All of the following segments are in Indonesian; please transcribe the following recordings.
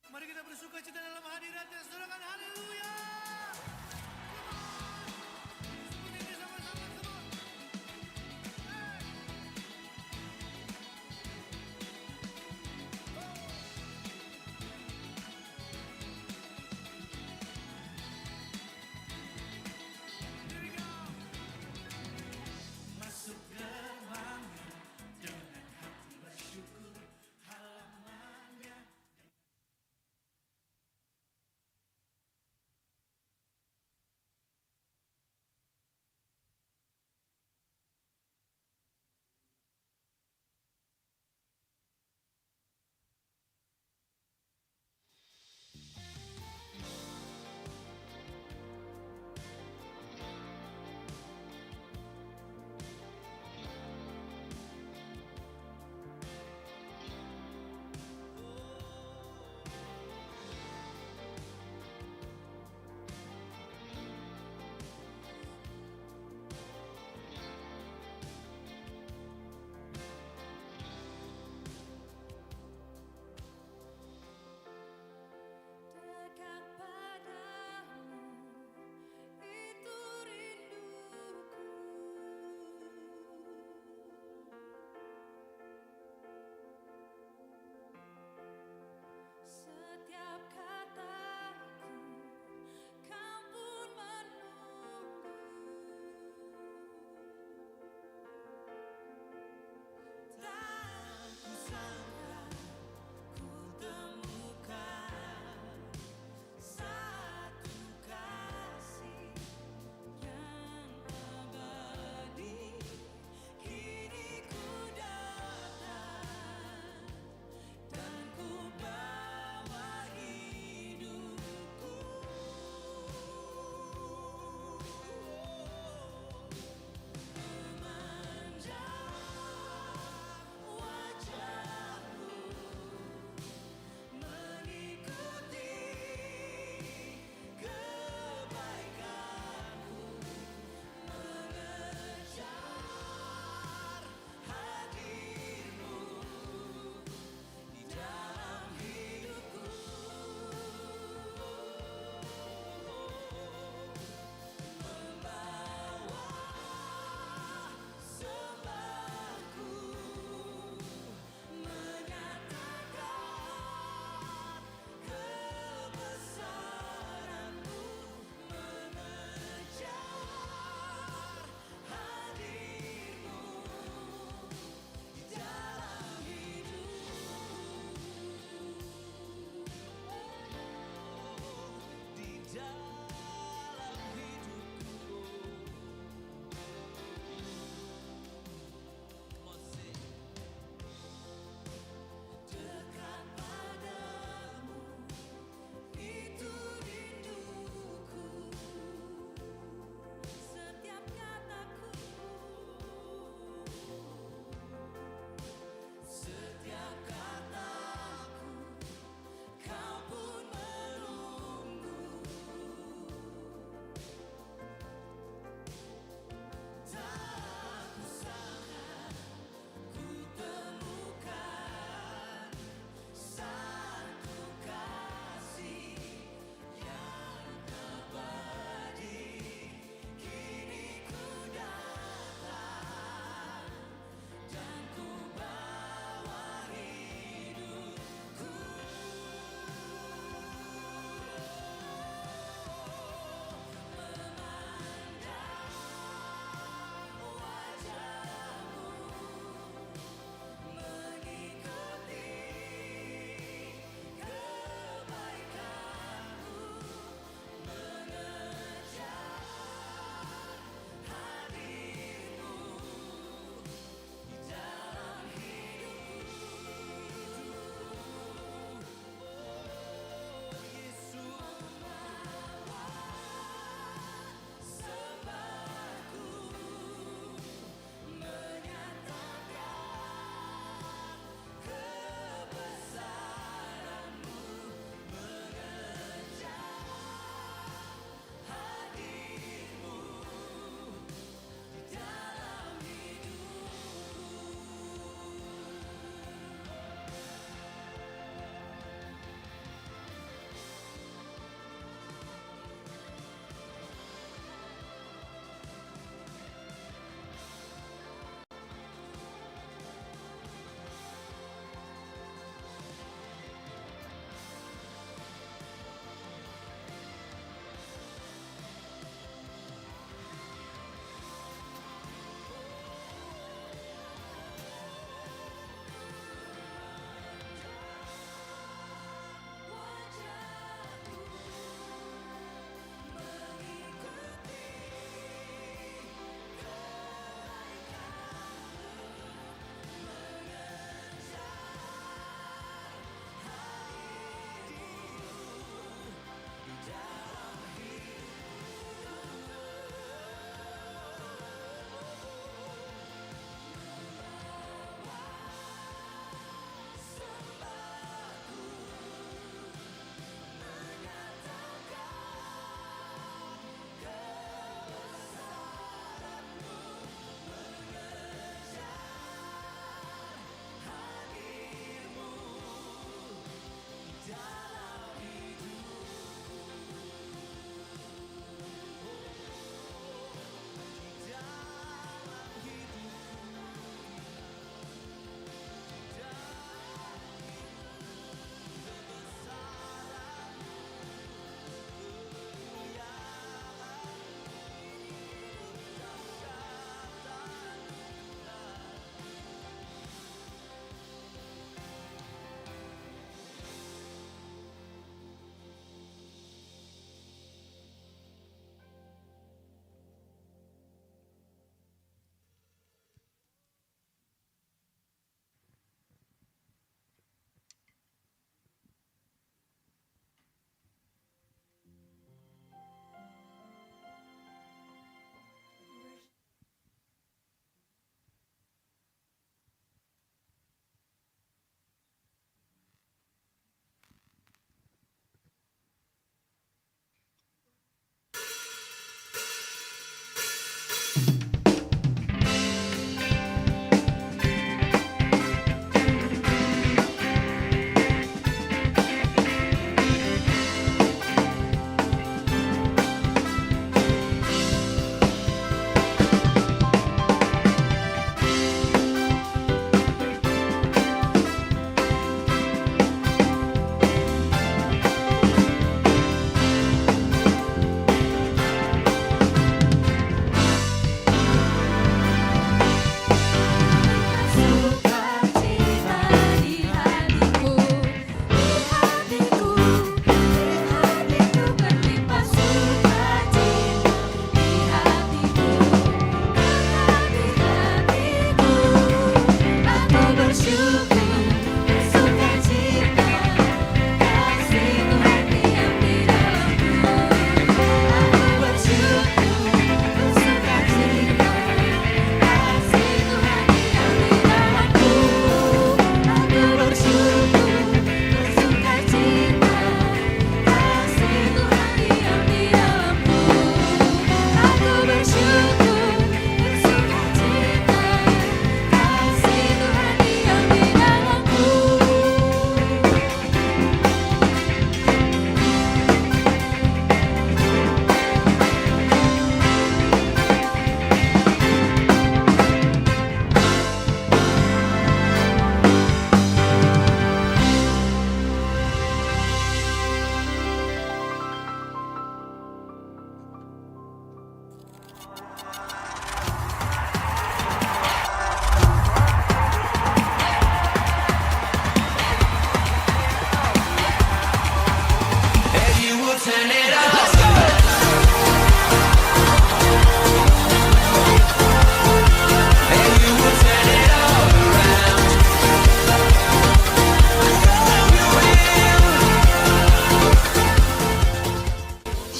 Mari kita bersuka cita dalam hadiratnya, saudarakan haleluya. Seperti ini sama-sama semua. Hey. Here we go. Masuk gerbangnya dengan hati bersyukur, halaman.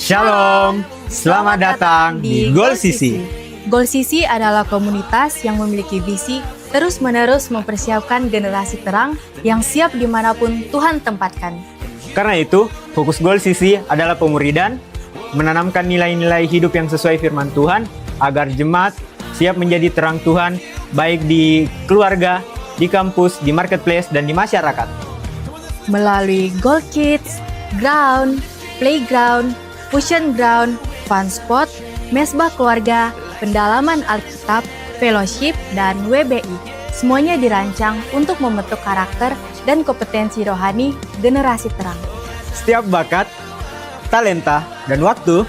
Shalom, selamat datang di Goal Sisi. Goal Sisi adalah komunitas yang memiliki visi terus-menerus mempersiapkan generasi terang yang siap dimanapun Tuhan tempatkan. Karena itu, fokus Goal Sisi adalah pemuridan, menanamkan nilai-nilai hidup yang sesuai firman Tuhan, agar jemaat siap menjadi terang Tuhan, baik di keluarga, di kampus, di marketplace, dan di masyarakat. Melalui Goal Kids, Ground, Playground, Fusion Ground, Fun Spot, Mesbah Keluarga, Pendalaman Alkitab, Fellowship, dan WBI. Semuanya dirancang untuk membentuk karakter dan kompetensi rohani generasi terang. Setiap bakat, talenta, dan waktu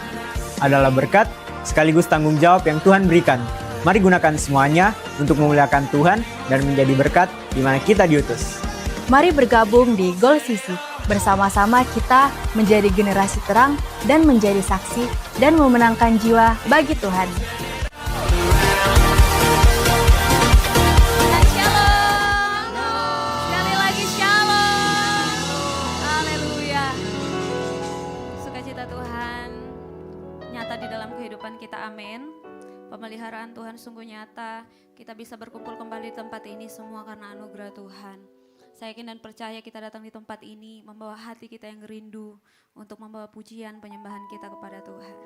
adalah berkat sekaligus tanggung jawab yang Tuhan berikan. Mari gunakan semuanya untuk memuliakan Tuhan dan menjadi berkat di mana kita diutus. Mari bergabung di Goal Sisi. Bersama-sama kita menjadi generasi terang dan menjadi saksi dan memenangkan jiwa bagi Tuhan. Shalom. Sekali lagi shalom. Haleluya. Sukacita Tuhan nyata di dalam kehidupan kita, amin. Pemeliharaan Tuhan sungguh nyata. Kita bisa berkumpul kembali di tempat ini semua karena anugerah Tuhan. Saya yakin dan percaya kita datang di tempat ini membawa hati kita yang rindu untuk membawa pujian penyembahan kita kepada Tuhan.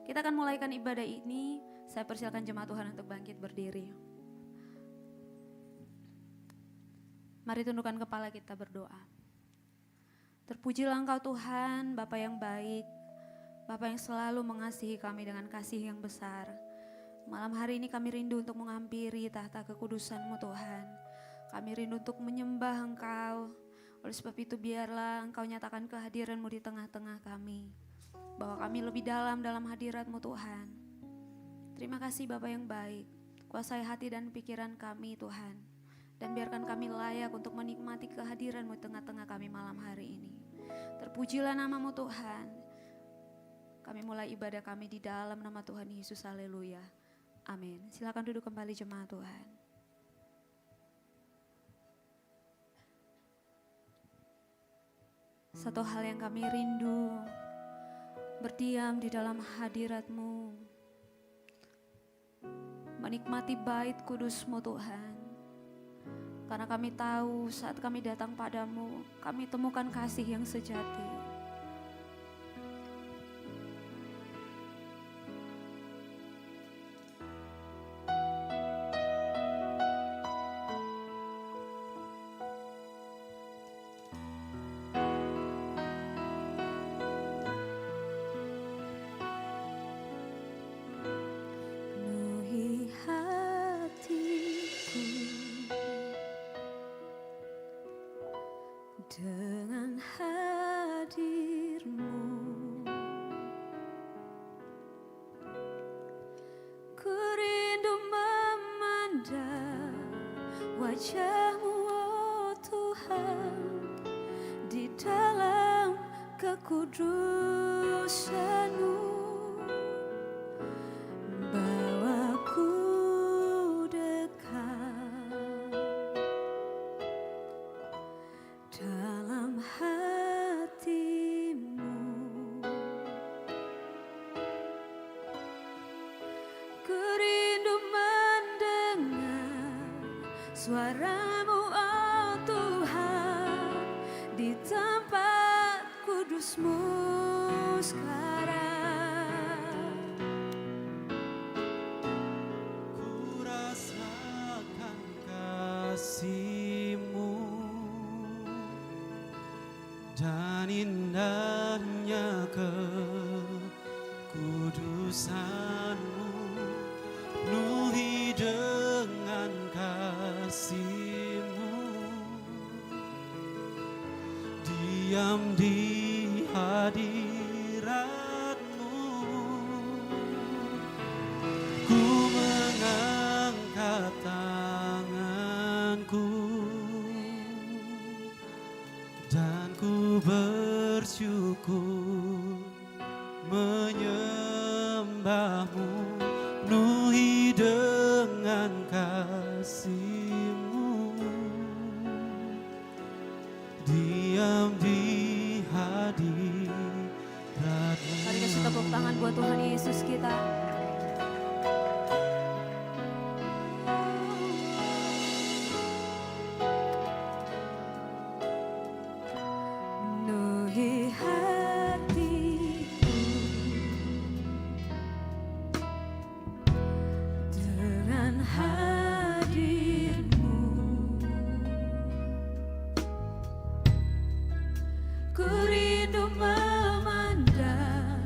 Kita akan mulaikan ibadah ini. Saya persilakan jemaat Tuhan untuk bangkit berdiri. Mari tundukkan kepala kita berdoa. Terpujilah Engkau Tuhan, Bapa yang baik, Bapa yang selalu mengasihi kami dengan kasih yang besar. Malam hari ini kami rindu untuk menghampiri tahta kekudusan-Mu Tuhan. Kami rindu untuk menyembah Engkau. Oleh sebab itu biarlah Engkau nyatakan kehadiran-Mu di tengah-tengah kami. Bahwa kami lebih dalam hadirat-Mu Tuhan. Terima kasih Bapa yang baik. Kuasai hati dan pikiran kami Tuhan. Dan biarkan kami layak untuk menikmati kehadiran-Mu di tengah-tengah kami malam hari ini. Terpujilah nama-Mu Tuhan. Kami mulai ibadah kami di dalam nama Tuhan Yesus. Haleluya. Amin. Silakan duduk kembali jemaat Tuhan. Satu hal yang kami rindu, berdiam di dalam hadirat-Mu, menikmati bait kudus-Mu Tuhan. Karena kami tahu saat kami datang padamu, kami temukan kasih yang sejati. Dengan hadir-Mu, ku rindu memandang wajah-Mu, oh Tuhan, di dalam kekudusan-Mu. Bawaku dekat dalam hati-Mu, ku rindu mendengar suara-Mu, oh Tuhan, di tempat kudus-Mu sekarang. Ku rasakan kasih-Mu dan indahnya kekudusan-Mu, penuhi dengan kasih-Mu, diam di hadirat-Mu, ku mengangkat tanganku dan ku bersyukur menyembah-Mu, penuhi dengan kasih-Mu, diam di hadirat-Mu. Mari kasih buat Tuhan Yesus kita. Penuhi hatiku dengan hadir-Mu. Ku rindu memandang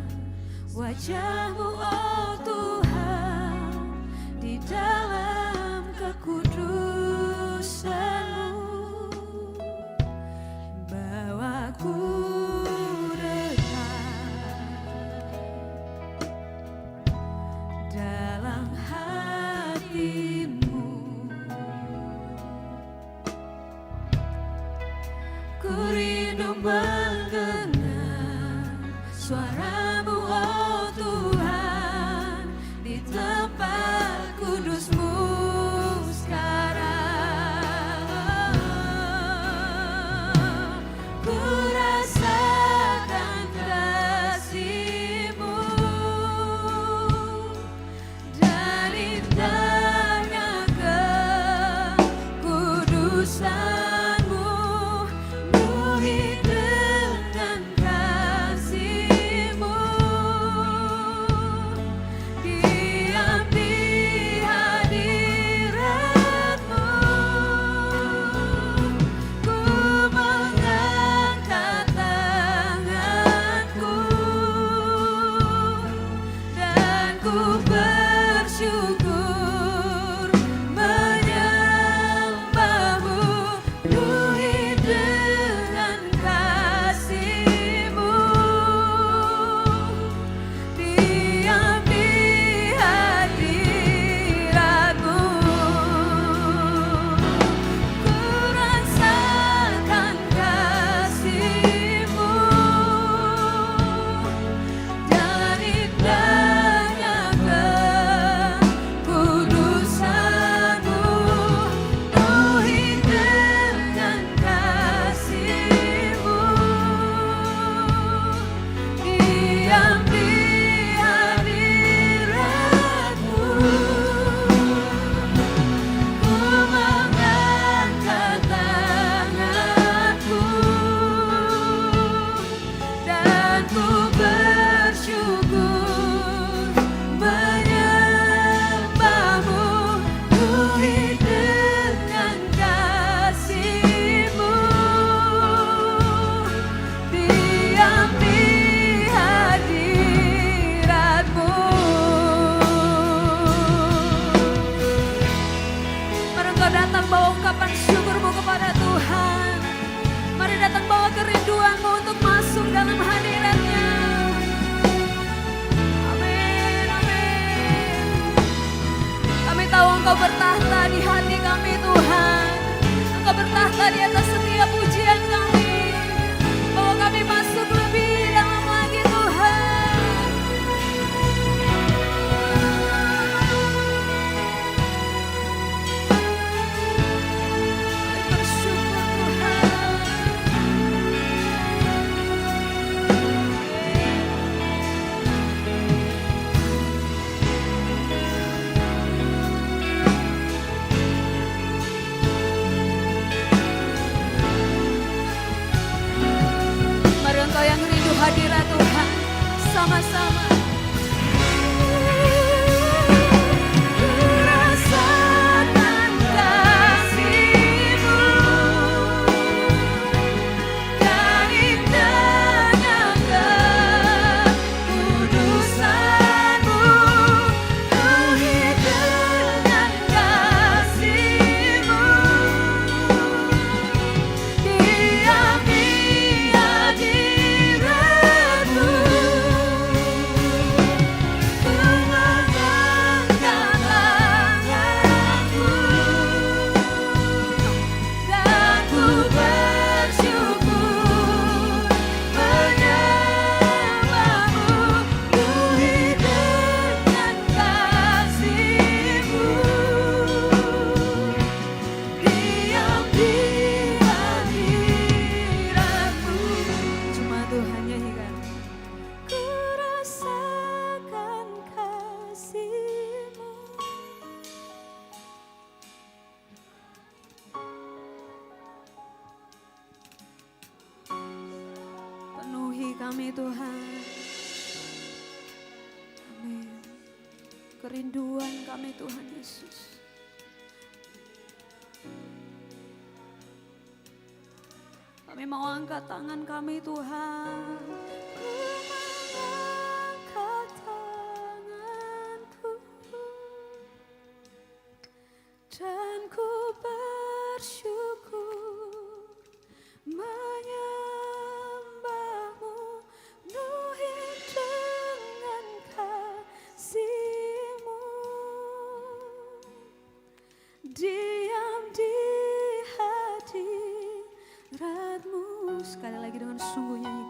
wajah-Mu, oh Tuhan, di dalam kekudusan-Mu. Bawaku dekat dalam hati-Mu. Ku rindu mendengar suara-Mu, oh Tuhan, di tempat kudus-Mu sekarang. Ku rasakan kasih-Mu dan indahnya kekudusan-Mu. Penuhi dengan kasih-Mu, diam di hadirat-Mu. Ku mengangkat tanganku dan ku bersyukur menyembah-Mu. Penuhi dengan kasih-Mu, diam di hadirat-Mu. Ku rasakan kasih-Mu dan indahnya kekudusan-Mu. Penuhi dengan kasih-Mu, diam di hadirat-Mu. Ku mengangkat tanganku dan ku bersyukur menyembah-Mu. Penuhi dengan kasih-Mu, diam di hadirat-Mu. Mari engkau datang bawa ungkapan syukur-Mu kepada Tuhan. Mari datang bawa kerinduan-Mu untuk masuk dalam hadirat-Nya. Amin, amin. Kami tahu Engkau bertahta di hati kami, Tuhan. Engkau bertahta di atas setiap pujian kami. Bawa kami masuk lebih dalam lagi, Tuhan. Kami bersyukur, Tuhan. Mari engkau yang rindu hadirat Tuhan, sama-sama. Ku rasakan kasih-Mu dan indahnya kekudusan-Mu. Penuhi dengan kasih-Mu, diam di hadirat-Mu. kami Tuhan. Amin. Kerinduan kami Tuhan Yesus. Kami mau angkat tangan kami Tuhan. Ku mengangkat tanganku dan ku bersyukur menyembahmu, penuhi dengan kasih-Mu. Diam di hadirat-Mu. Sekali lagi dengan sungguh nyanyi.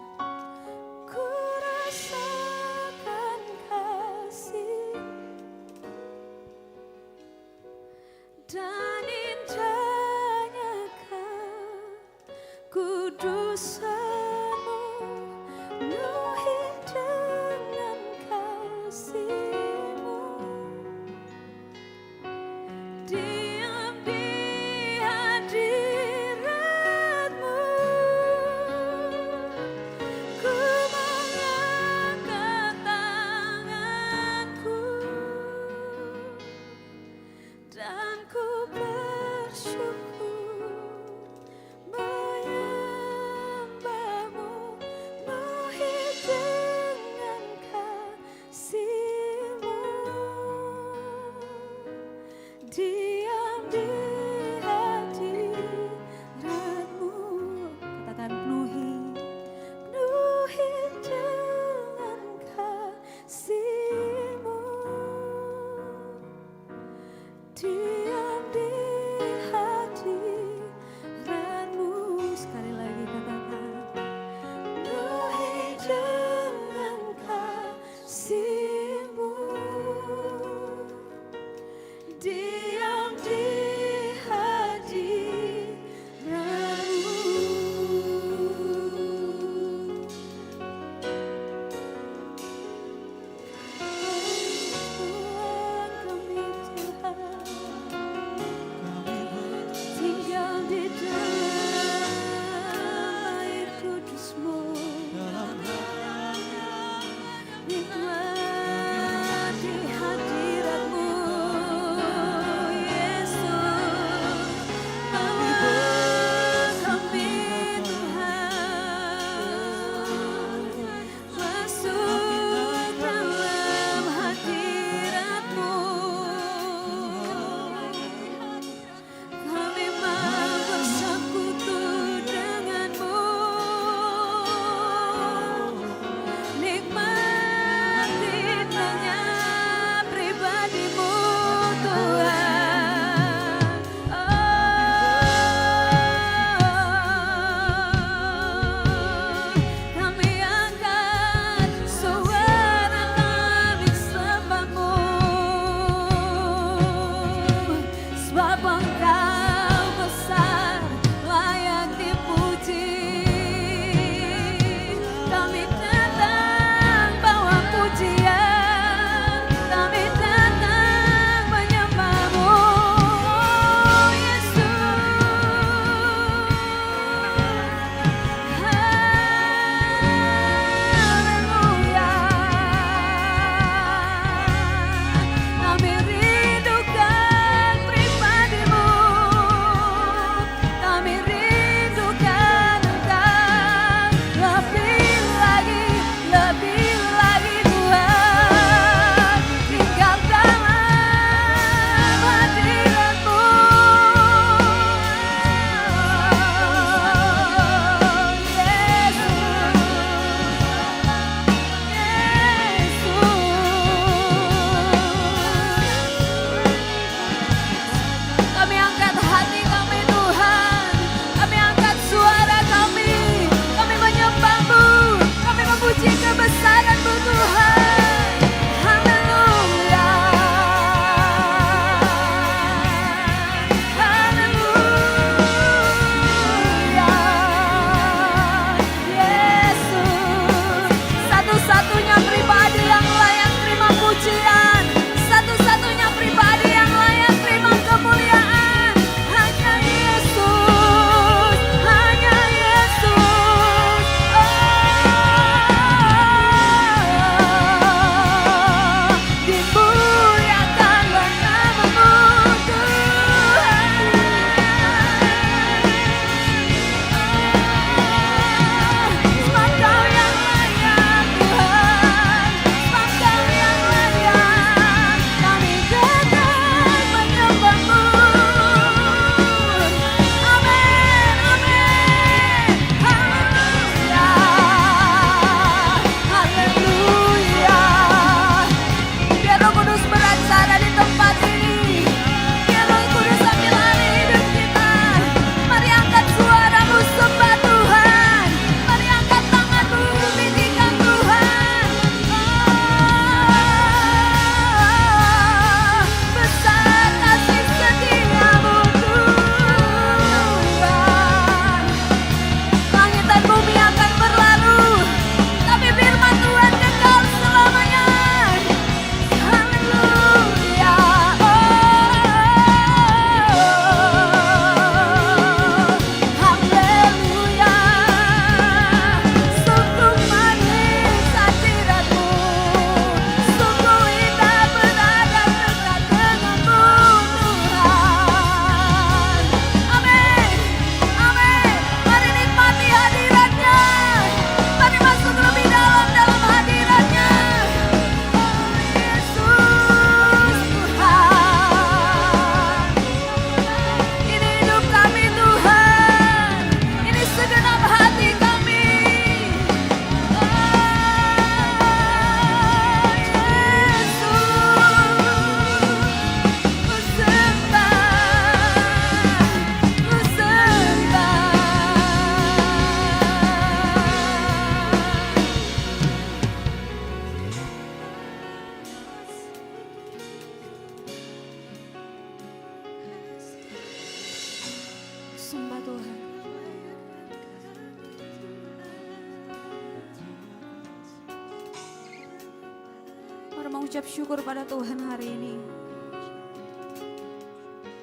mengucap syukur pada Tuhan hari ini.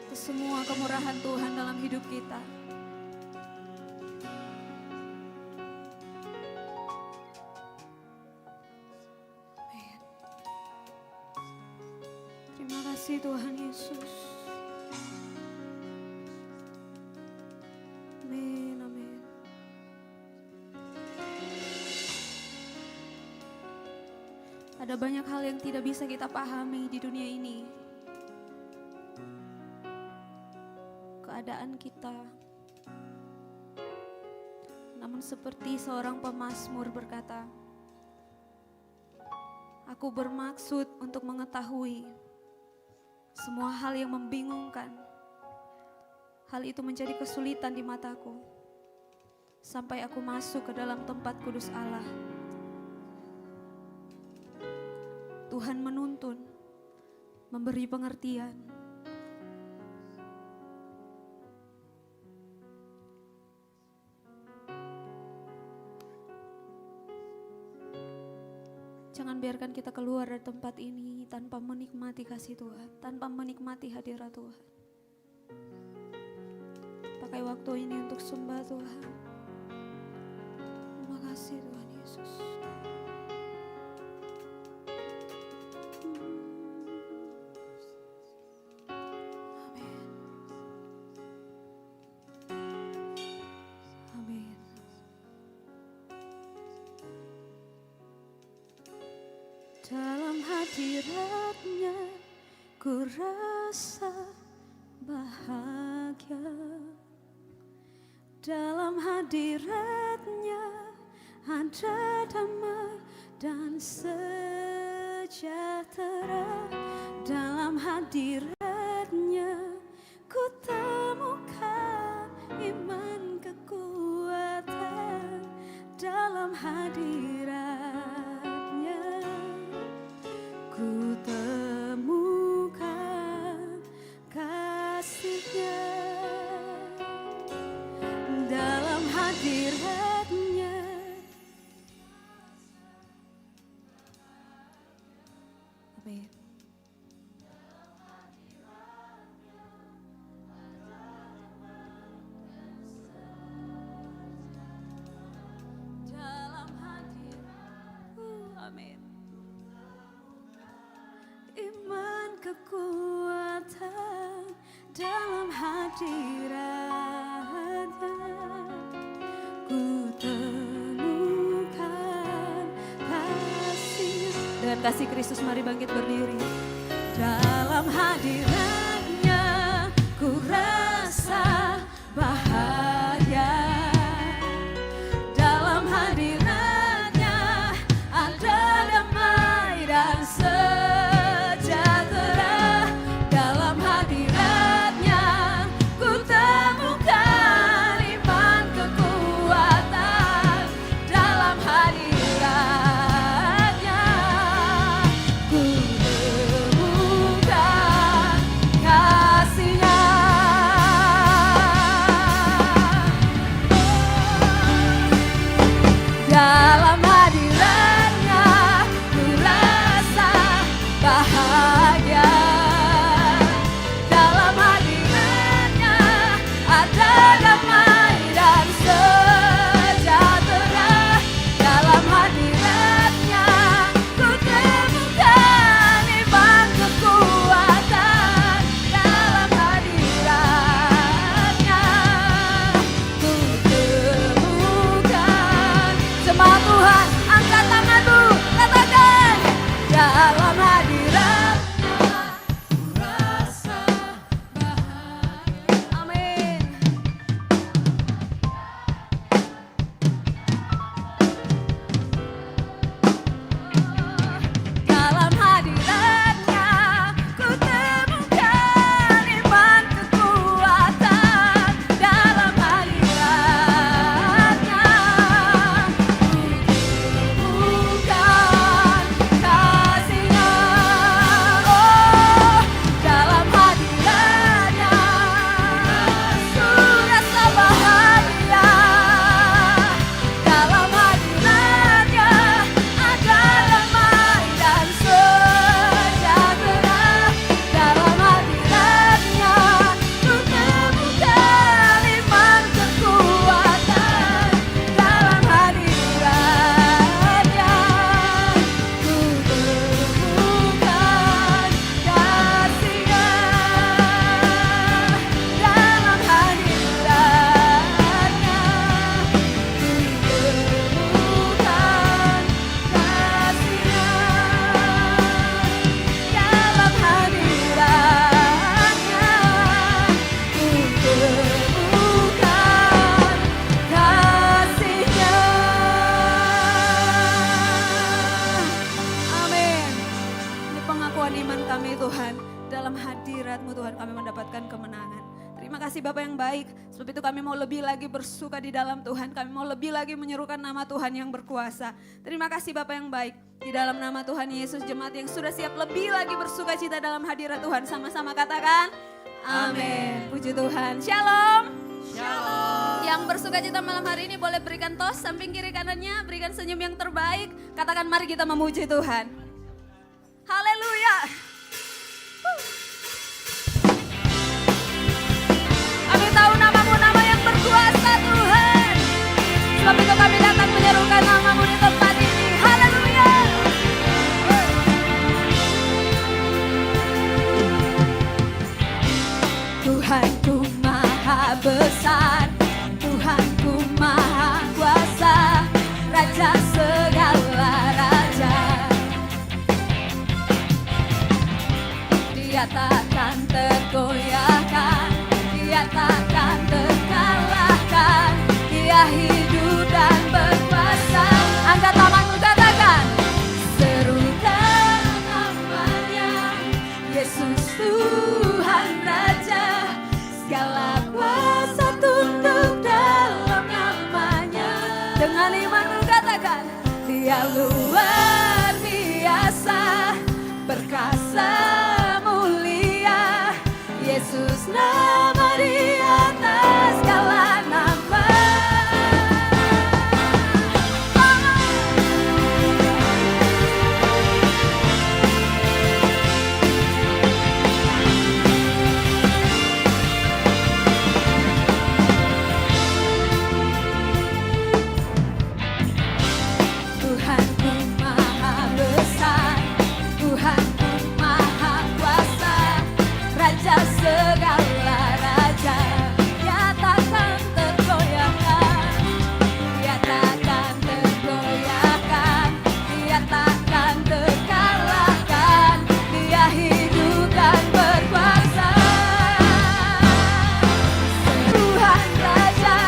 Atas semua kemurahan Tuhan dalam hidup kita. Amin. Terima kasih Tuhan Yesus. Amin, amin. Ada banyak hal yang tidak bisa kita pahami di dunia ini. Keadaan kita. Namun seperti seorang pemazmur berkata, aku bermaksud untuk mengetahui semua hal yang membingungkan. Hal itu menjadi kesulitan di mataku. Sampai aku masuk ke dalam tempat kudus Allah. Tuhan menuntun, memberi pengertian. Jangan biarkan kita keluar dari tempat ini tanpa menikmati kasih Tuhan, tanpa menikmati hadirat Tuhan. Pakai waktu ini untuk sembah Tuhan. Terima kasih Tuhan Yesus. Amin. Amin. Dalam hadirat-Nya ku rasa bahagia. Dalam hadirat-Nya ada damai dan sejahtera. Dalam hadirat-Nya ku temukan iman kekuatan. Dalam hadirat-Nya ku temukan kasih-Nya. Dalam hadirat-Nya amin. Dalam hadirat amin. Iman kekuatan dalam hadirat-Nya ku temukan kasih. Dengan kasih Kristus mari bangkit berdiri. Dalam hadirat-Nya ku rasa bahagia. Dalam hadirat-Nya ada damai dan sejahtera. Dalam hadirat-Nya ku temukan iman kekuatan. Dalam hadirat-Nya ku temukan kasih-Nya. Dalam hadirat-Nya ku rasa bahagia. Dalam hadirat-Nya ada damai dan sejahtera. Dalam hadirat-Nya ku temukan iman kekuatan. Dalam hadirat-Nya ku temukan jemaat Tuhan. Bapa yang baik. Sebab itu kami mau lebih lagi bersuka di dalam Tuhan. Kami mau lebih lagi menyerukan nama Tuhan yang berkuasa. Terima kasih Bapa yang baik. Di dalam nama Tuhan Yesus, jemaat yang sudah siap lebih lagi bersuka cita dalam hadirat Tuhan. Sama-sama katakan, amin. Puji Tuhan. Shalom. Shalom. Yang bersuka cita malam hari ini boleh berikan tos samping kiri kanannya. Berikan senyum yang terbaik. Katakan mari kita memuji Tuhan. Haleluya. Kami tahu namamu nama yang berkuasa Tuhan. Sebab itu kami datang menyerukan namamu di tempat ini. Haleluya. Tuhanku maha besar, Tuhanku maha kuasa, Raja segala raja. Dia takkan tergoyahkan, Dia takkan terkalahkan, Dia hidup dan berkuasa. Angkat tanganmu katakan, serukan namanya, Yesus Tuhan Raja, segala kuasa tunduk dalam namanya. Dengan imanmu katakan, Dia luar biasa, perkasa mulia, Yesus nama di atas segala nama. Tuhanku maha besar, Tuhanku maha kuasa, Raja segala raja. Dia takkan tergoyahkan, Dia takkan tergoyahkan, Dia takkan terkalahkan, Dia hidup dan berkuasa. Tuhan Raja,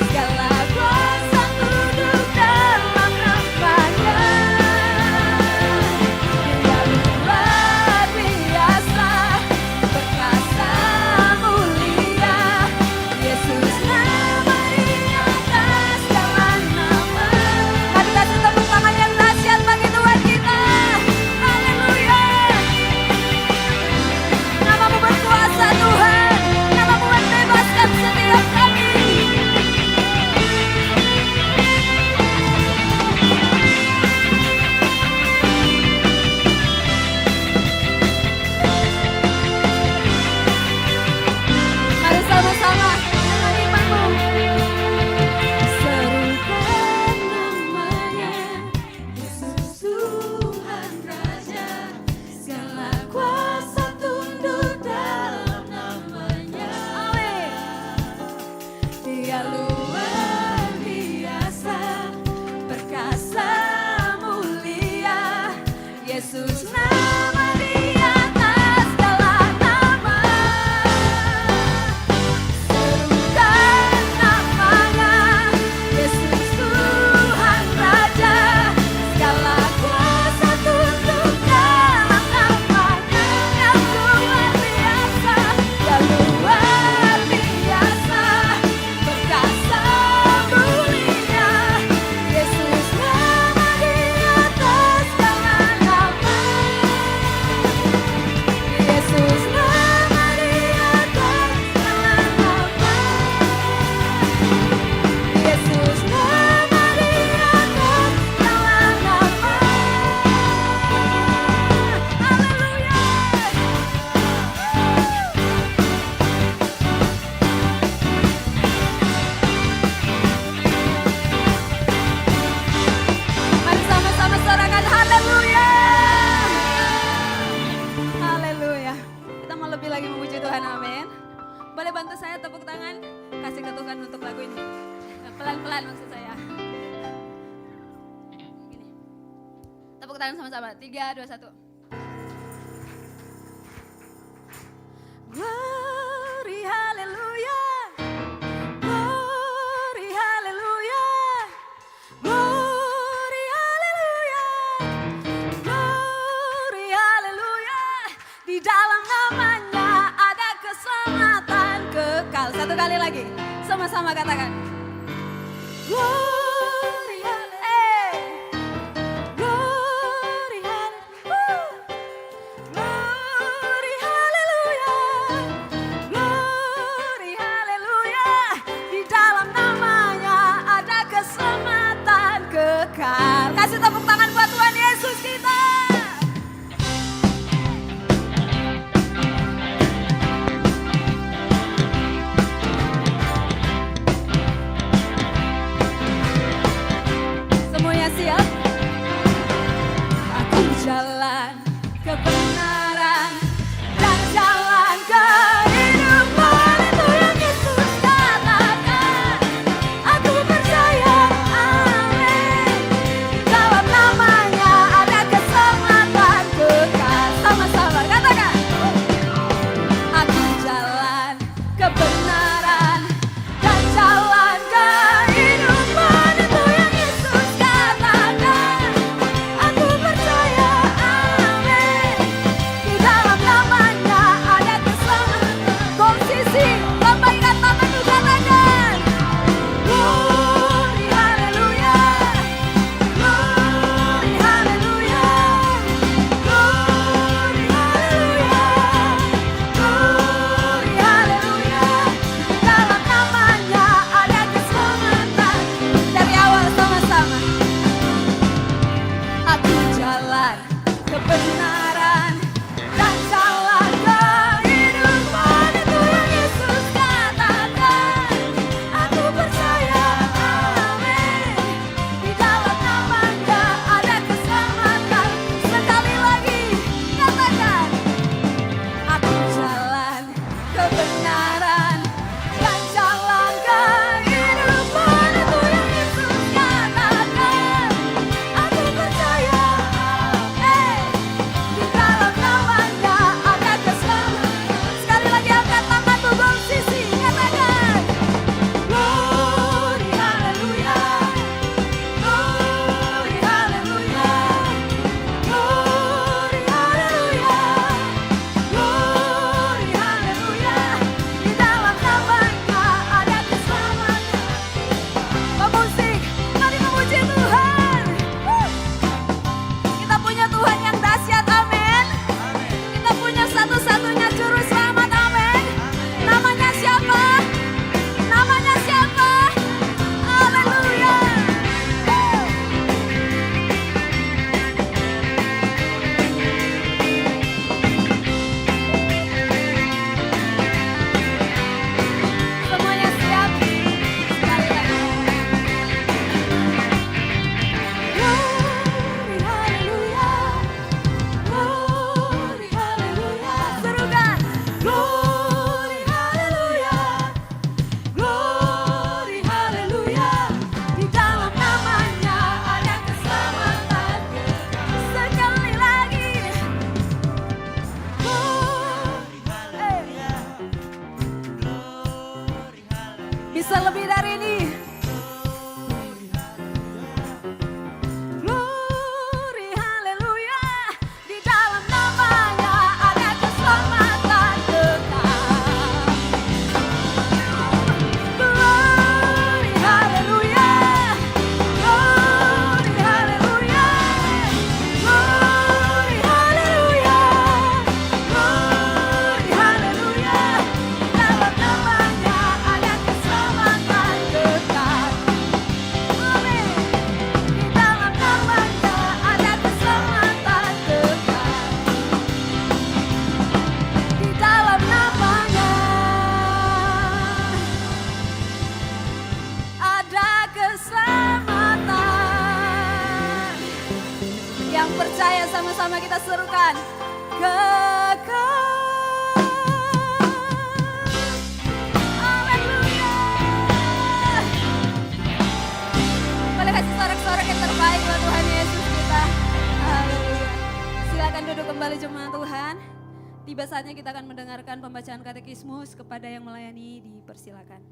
segala kuasa tunduk dalam namanya. Dia luar biasa, perkasa mulia, Yesus nama di atas segala nama. Mari kasih tepuk tangan yang dahsyat bagi Tuhan kita. Haleluya. Namamu berkuasa Tuhan, namamu membebaskan setiap kami. Mari sama-sama dengan imanmu. Serukan namanya, Yesus Tuhan Raja, segala kuasa tunduk dalam namanya. Amin. Dia luar biasa, perkasa mulia, Yesus nama di atas segala nama. Serukan namanya, Yesus Tuhan Raja, segala kuasa tunduk dalam namanya. Yang luar biasa, yang luar biasa, perkasa mulia, Yesus nama di atas segala nama. Yesus nama di atas segala nama. Yesus nama di atas segala nama. Haleluya. Mari sama-sama sorakan haleluya. Haleluya. Kita mau lebih lagi memuji Tuhan, amin. Boleh bantu saya tepuk tangan, kasih ke Tuhan untuk lagu ini. Pelan-pelan maksud saya. Gini. Tepuk tangan sama-sama, 3, 2, 1. Glory, hallelujah. Glory, hallelujah. Glory, hallelujah. Glory, hallelujah. Di dalam namanya ada keselamatan kekal sekali lagi. Sama-sama katakan. Glory, glory, glory, hallelujah. Glory, hallelujah. Di dalam namanya ada keselamatan kekal. Kasih tepuk tangan buat Tuhan Yesus kita. Semuanya siap? Aku jalan kebenaran dan jalan kehidupan, itu yang Yesus katakan. Aku percaya, amin. Dalam namanya ada keselamatan kekal. Sama-sama katakan. Aku jalan kebenaran dan jalan kehidupan, itu yang Yesus katakan. Aku percaya, amin. Di dalam namanya ada keselamatan. Komsisi, lambaikan tanganmu katakan. Glory, hallelujah. Glory, hallelujah. Glory, hallelujah. Glory, hallelujah. Dalam namanya ada keselamatan. Dari awal sama-sama. Aku jalan kebenaran dan jalan kehidupan, itu yang Yesus katakan. Aku percaya, amin. Di dalam namanya ada keselamatan. Sekali lagi katakan. Aku jalan kebenaran dan jalan kehidupan, itu yang Yesus katakan. Aku percaya, di dalam namanya ada keselamatan. Sekali lagi angkat tanganmu komsisi, katakan. Glory, hallelujah. Glory, hallelujah. Glory, hallelujah. Glory, hallelujah. Di dalam namanya ada keselamatan. Pemusik, mari memuji Tuhan. Kita punya Tuhan yang dahsyat, amin. Kita punya satu-satunya juru selamat, amin. Namanya siapa? Namanya siapa? Haleluya. Semuanya siap? Sekali lagi. Glory, hallelujah. Glory, hallelujah. Serukan. Glory, hallelujah. Glory, hallelujah. Di dalam namanya ada keselamatan. Sekali lagi. Glory, hallelujah. Bisa lebih dari ini. Glory, hallelujah. Di dalam namanya ada keselamatan kekal. Glory, hallelujah. Glory, hallelujah. Glory, hallelujah. Glory, hallelujah. Di dalam namanya ada keselamatan kekal. Amin. Di dalam namanya ada keselamatan kekal. Di dalam namanya ada keselamatan. Yang percaya sama-sama kita serukan. Kekal. Haleluya. Boleh kasih sorak-sorak yang terbaik buat Tuhan Yesus kita. Haleluya. Silakan duduk kembali jemaat Tuhan. Tiba saatnya kita akan mendengarkan pembacaan katekismus. Kepada yang melayani dipersilakan.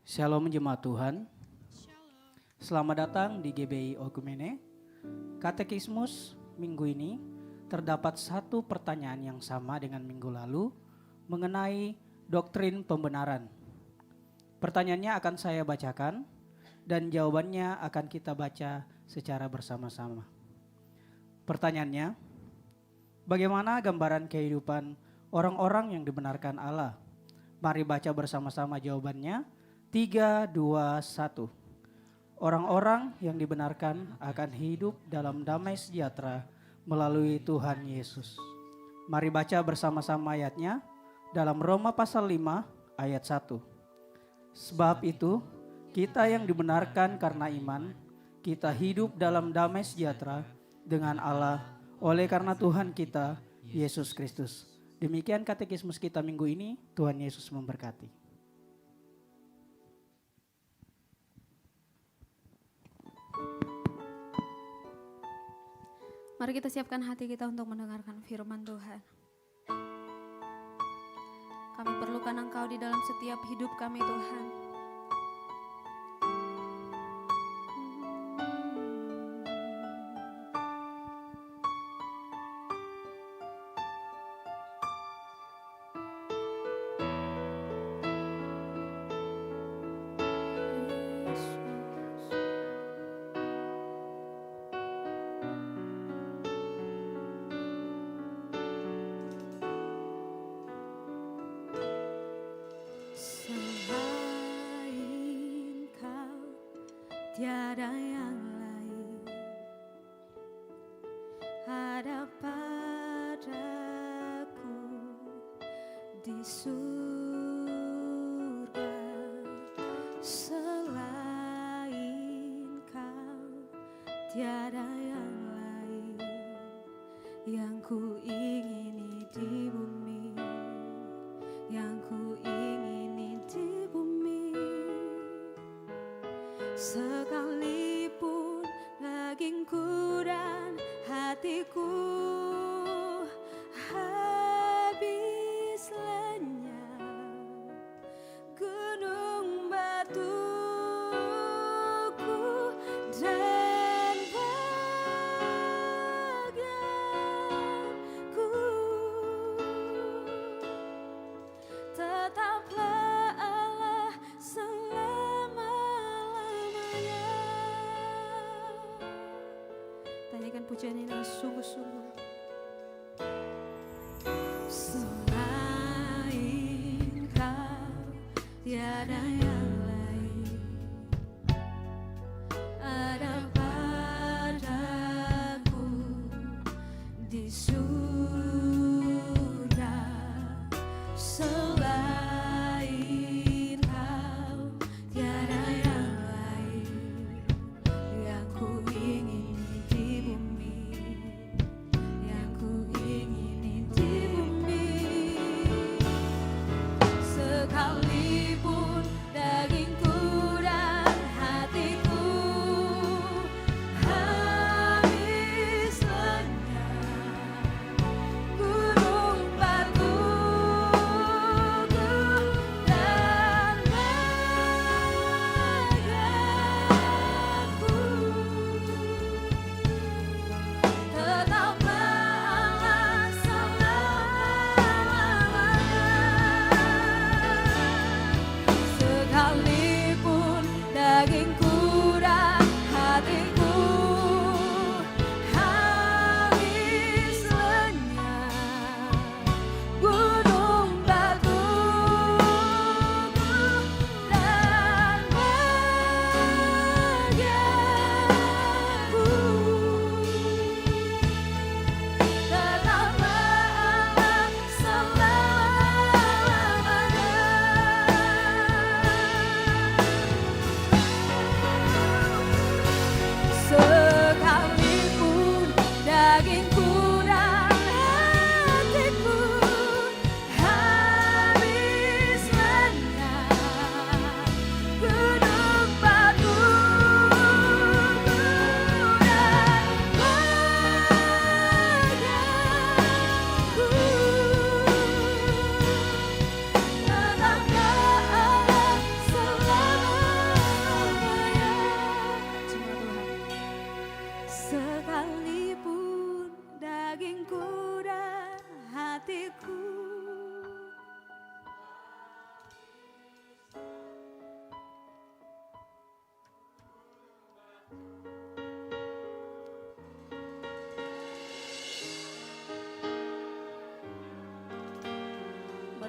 Shalom jemaat Tuhan. Selamat datang di GBI Okumene. Katekismus minggu ini terdapat satu pertanyaan yang sama dengan minggu lalu mengenai doktrin pembenaran. Pertanyaannya akan saya bacakan dan jawabannya akan kita baca secara bersama-sama. Pertanyaannya, bagaimana gambaran kehidupan orang-orang yang dibenarkan Allah? Mari baca bersama-sama jawabannya. 3, 2, 1. Orang-orang yang dibenarkan akan hidup dalam damai sejahtera melalui Tuhan Yesus. Mari baca bersama-sama ayatnya dalam Roma pasal 5 ayat 1. Sebab itu kita yang dibenarkan karena iman, kita hidup dalam damai sejahtera dengan Allah oleh karena Tuhan kita Yesus Kristus. Demikian katekismus kita minggu ini. Tuhan Yesus memberkati. Mari kita siapkan hati kita untuk mendengarkan firman Tuhan. Kami perlukan Engkau di dalam setiap hidup kami, Tuhan. Selain Kau, tiada yang lain ada padaku di surga. Selain Kau, tiada yang lain yang ku ingini di bumi, yang ku ingini di bumi. Sekalipun dagingku dan hatiku habis lenyap, gunung batuku dan baganku, tetaplah Allah selama-lamanya. Tanyakan pujian ini dengan sungguh-sungguh. Selain Kau, tiada yang lain ada padaku di surga. Selain Kau, tiada yang lain yang ku ingini di bumi,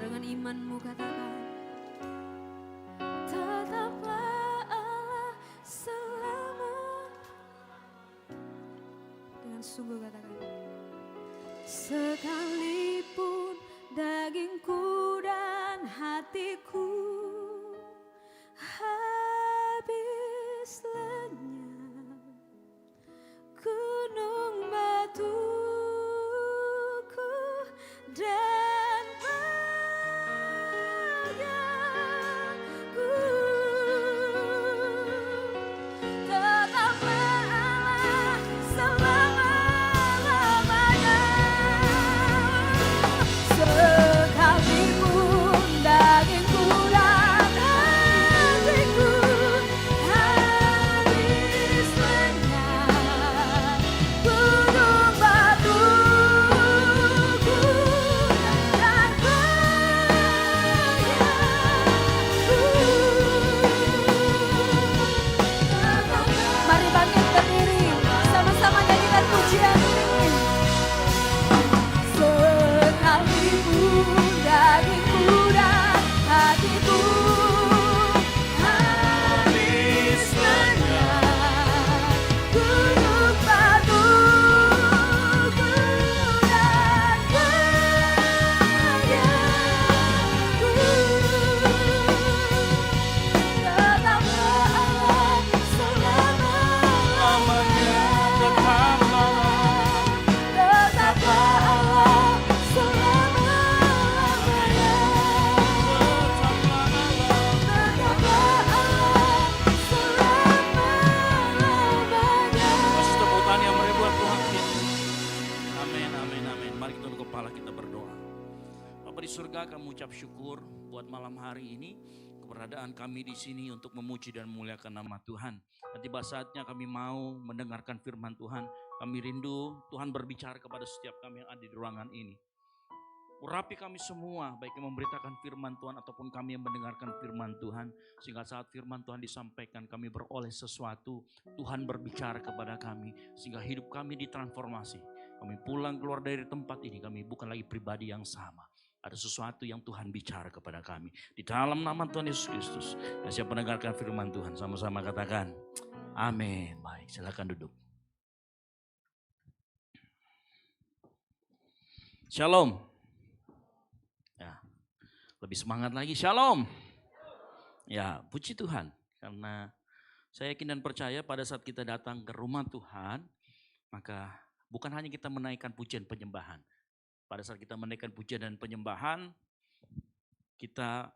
Dengan imanmu katakan, tetaplah Allah selama. Dengan sungguh katakan, sekalipun dagingku dan hatiku habis lenyap, gunung batuku dan bahagiaku tetaplah Allah selama-lamanya. Sekalipun dagingku dan hatiku habis lenyap, gunung batuku dan bahagiaku. Mari bangkit berdiri, sama-sama nyanyikan pujian ini. Sekalipun dagingku dan hatiku habis lenyap, gunung batuku dan bahagiaku tetaplah Allah selama-lamanya. Tetaplah Allah selama-lamanya. Tetaplah Allah selama-lamanya. Kasih tepuk tangan yang meriah buat Tuhan kita. Amin, amin, amin. Mari kita tunduk kepala, kita berdoa. Bapa di surga, kami ucap syukur buat malam hari ini. Keberadaan kami di sini untuk memuji dan memuliakan nama Tuhan. Dan tiba saatnya kami mau mendengarkan firman Tuhan. Kami rindu Tuhan berbicara kepada setiap kami yang ada di ruangan ini. Urapi kami semua, baik yang memberitakan firman Tuhan ataupun kami yang mendengarkan firman Tuhan. Sehingga saat firman Tuhan disampaikan, kami beroleh sesuatu. Tuhan berbicara kepada kami, sehingga hidup kami ditransformasi. Kami pulang keluar dari tempat ini, kami bukan lagi pribadi yang sama. Ada sesuatu yang Tuhan bicara kepada kami. Di dalam nama Tuhan Yesus Kristus. Dan siap mendengarkan firman Tuhan, sama-sama katakan, amin. Baik, silakan duduk. Shalom. Ya, lebih semangat lagi. Shalom. Ya, puji Tuhan. Karena saya yakin dan percaya pada saat kita datang ke rumah Tuhan, maka bukan hanya kita menaikkan pujian penyembahan. Pada saat kita menaikkan pujian dan penyembahan, kita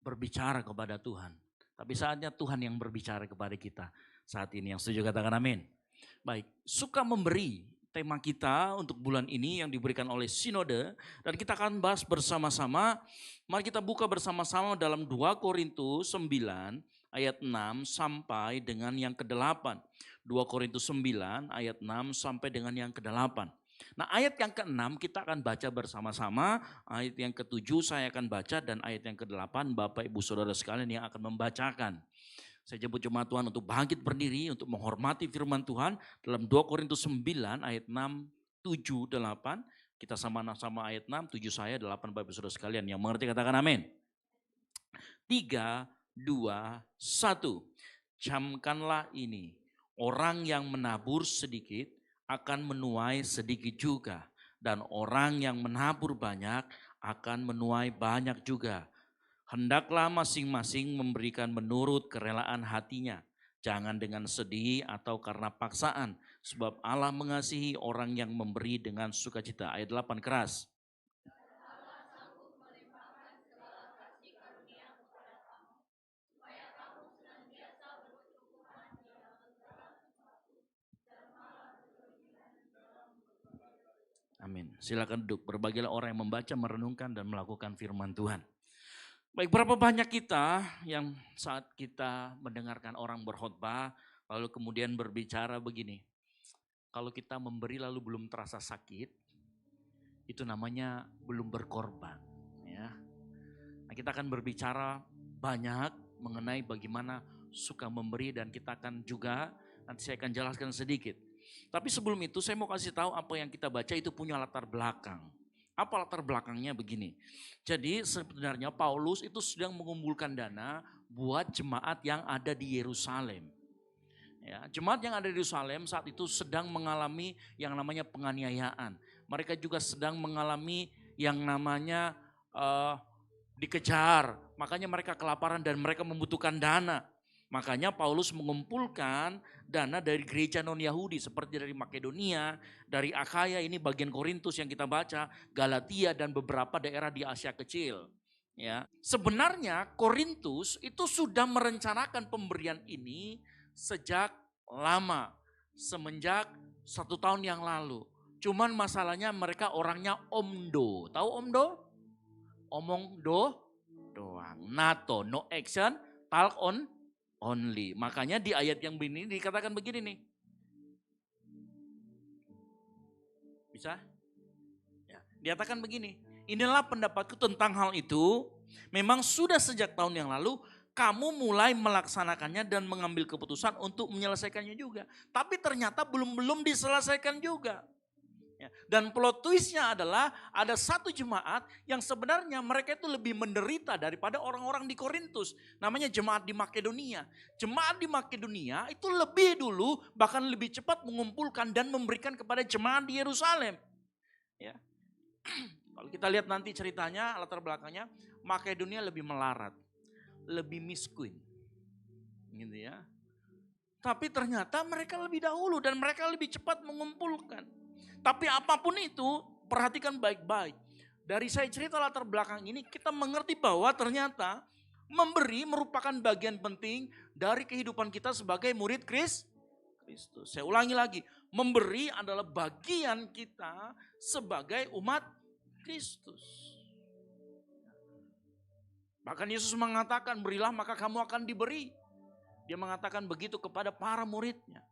berbicara kepada Tuhan. Tapi saatnya Tuhan yang berbicara kepada kita saat ini. Yang setuju katakan amin. Baik, suka memberi. Tema kita untuk bulan ini yang diberikan oleh Sinode. Dan kita akan bahas bersama-sama. Mari kita buka bersama-sama dalam 2 Korintus 9 ayat 6 sampai dengan yang ke-8. 2 Korintus 9 ayat 6 sampai dengan yang ke-8. Nah, ayat yang ke-6 kita akan baca bersama-sama, ayat yang ke-7 saya akan baca, dan ayat yang ke-8 Bapak Ibu Saudara sekalian yang akan membacakan. Saya jemput jemaat Tuhan untuk bangkit berdiri, untuk menghormati firman Tuhan dalam 2 Korintus 9 ayat 6, 7, 8. Kita sama-sama ayat 6, 7 saya, 8 Bapak Ibu Saudara sekalian yang mengerti katakan amin. 3, 2, 1. Camkanlah ini, orang yang menabur sedikit akan menuai sedikit juga, dan orang yang menabur banyak akan menuai banyak juga. Hendaklah masing-masing memberikan menurut kerelaan hatinya, jangan dengan sedih atau karena paksaan, sebab Allah mengasihi orang yang memberi dengan sukacita. Ayat 8 keras. Amin. Silakan duduk. Berbagilah orang yang membaca, merenungkan, dan melakukan firman Tuhan. Baik, berapa banyak kita yang saat kita mendengarkan orang berkhotbah, lalu kemudian berbicara begini. Kalau kita memberi lalu belum terasa sakit, itu namanya belum berkorban. Ya. Nah, kita akan berbicara banyak mengenai bagaimana suka memberi, dan kita akan juga, nanti saya akan jelaskan sedikit. Tapi sebelum itu saya mau kasih tahu apa yang kita baca itu punya latar belakang. Apa latar belakangnya begini. Jadi sebenarnya Paulus itu sedang mengumpulkan dana buat jemaat yang ada di Yerusalem. Ya, jemaat yang ada di Yerusalem saat itu sedang mengalami yang namanya penganiayaan. Mereka juga sedang mengalami yang namanya dikejar. Makanya mereka kelaparan dan mereka membutuhkan dana. Makanya Paulus mengumpulkan dana dari gereja non-Yahudi seperti dari Makedonia, dari Akhaya, ini bagian Korintus yang kita baca, Galatia dan beberapa daerah di Asia Kecil. Ya, sebenarnya Korintus itu sudah merencanakan pemberian ini sejak lama, semenjak 1 tahun yang lalu. Cuman masalahnya mereka orangnya omdo. Tahu omdo? Omong doang. NATO, no action, talk only. Makanya di ayat yang begini dikatakan begini nih. Bisa? Ya, dikatakan begini. Inilah pendapatku tentang hal itu. Memang sudah sejak tahun yang lalu kamu mulai melaksanakannya dan mengambil keputusan untuk menyelesaikannya juga. Tapi ternyata belum diselesaikan juga. Ya, dan plot twistnya adalah ada satu jemaat yang sebenarnya mereka itu lebih menderita daripada orang-orang di Korintus. Namanya jemaat di Makedonia. Jemaat di Makedonia itu lebih dulu bahkan lebih cepat mengumpulkan dan memberikan kepada jemaat di Yerusalem. Ya. Kalau kita lihat nanti ceritanya, latar belakangnya, Makedonia lebih melarat, lebih miskin. Gitu ya. Tapi ternyata mereka lebih dahulu dan mereka lebih cepat mengumpulkan. Tapi apapun itu, perhatikan baik-baik. Dari saya cerita latar belakang ini, kita mengerti bahwa ternyata memberi merupakan bagian penting dari kehidupan kita sebagai murid Kristus. Saya ulangi lagi, memberi adalah bagian kita sebagai umat Kristus. Bahkan Yesus mengatakan, berilah maka kamu akan diberi. Dia mengatakan begitu kepada para muridnya.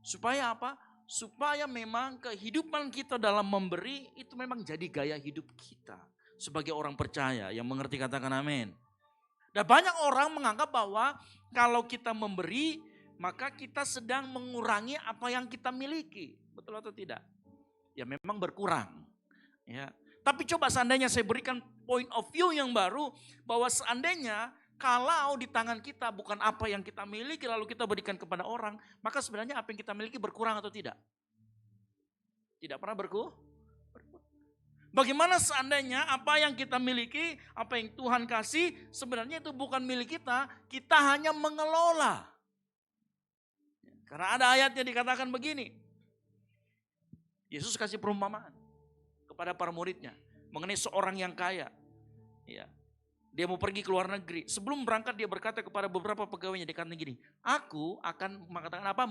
Supaya apa? Supaya memang kehidupan kita dalam memberi itu memang jadi gaya hidup kita sebagai orang percaya yang mengerti, katakan amin. Dan banyak orang menganggap bahwa kalau kita memberi maka kita sedang mengurangi apa yang kita miliki. Betul atau tidak? Ya memang berkurang. Ya. Tapi coba seandainya saya berikan point of view yang baru bahwa seandainya kalau di tangan kita bukan apa yang kita miliki lalu kita berikan kepada orang, maka sebenarnya apa yang kita miliki berkurang atau tidak? Tidak pernah berkurang. Bagaimana seandainya apa yang kita miliki, apa yang Tuhan kasih sebenarnya itu bukan milik kita, kita hanya mengelola. Karena ada ayatnya dikatakan begini. Yesus kasih perumpamaan kepada para muridnya mengenai seorang yang kaya. Ya. Dia mau pergi ke luar negeri. Sebelum berangkat dia berkata kepada beberapa pegawainya, dia kata gini, aku akan mengatakan apa?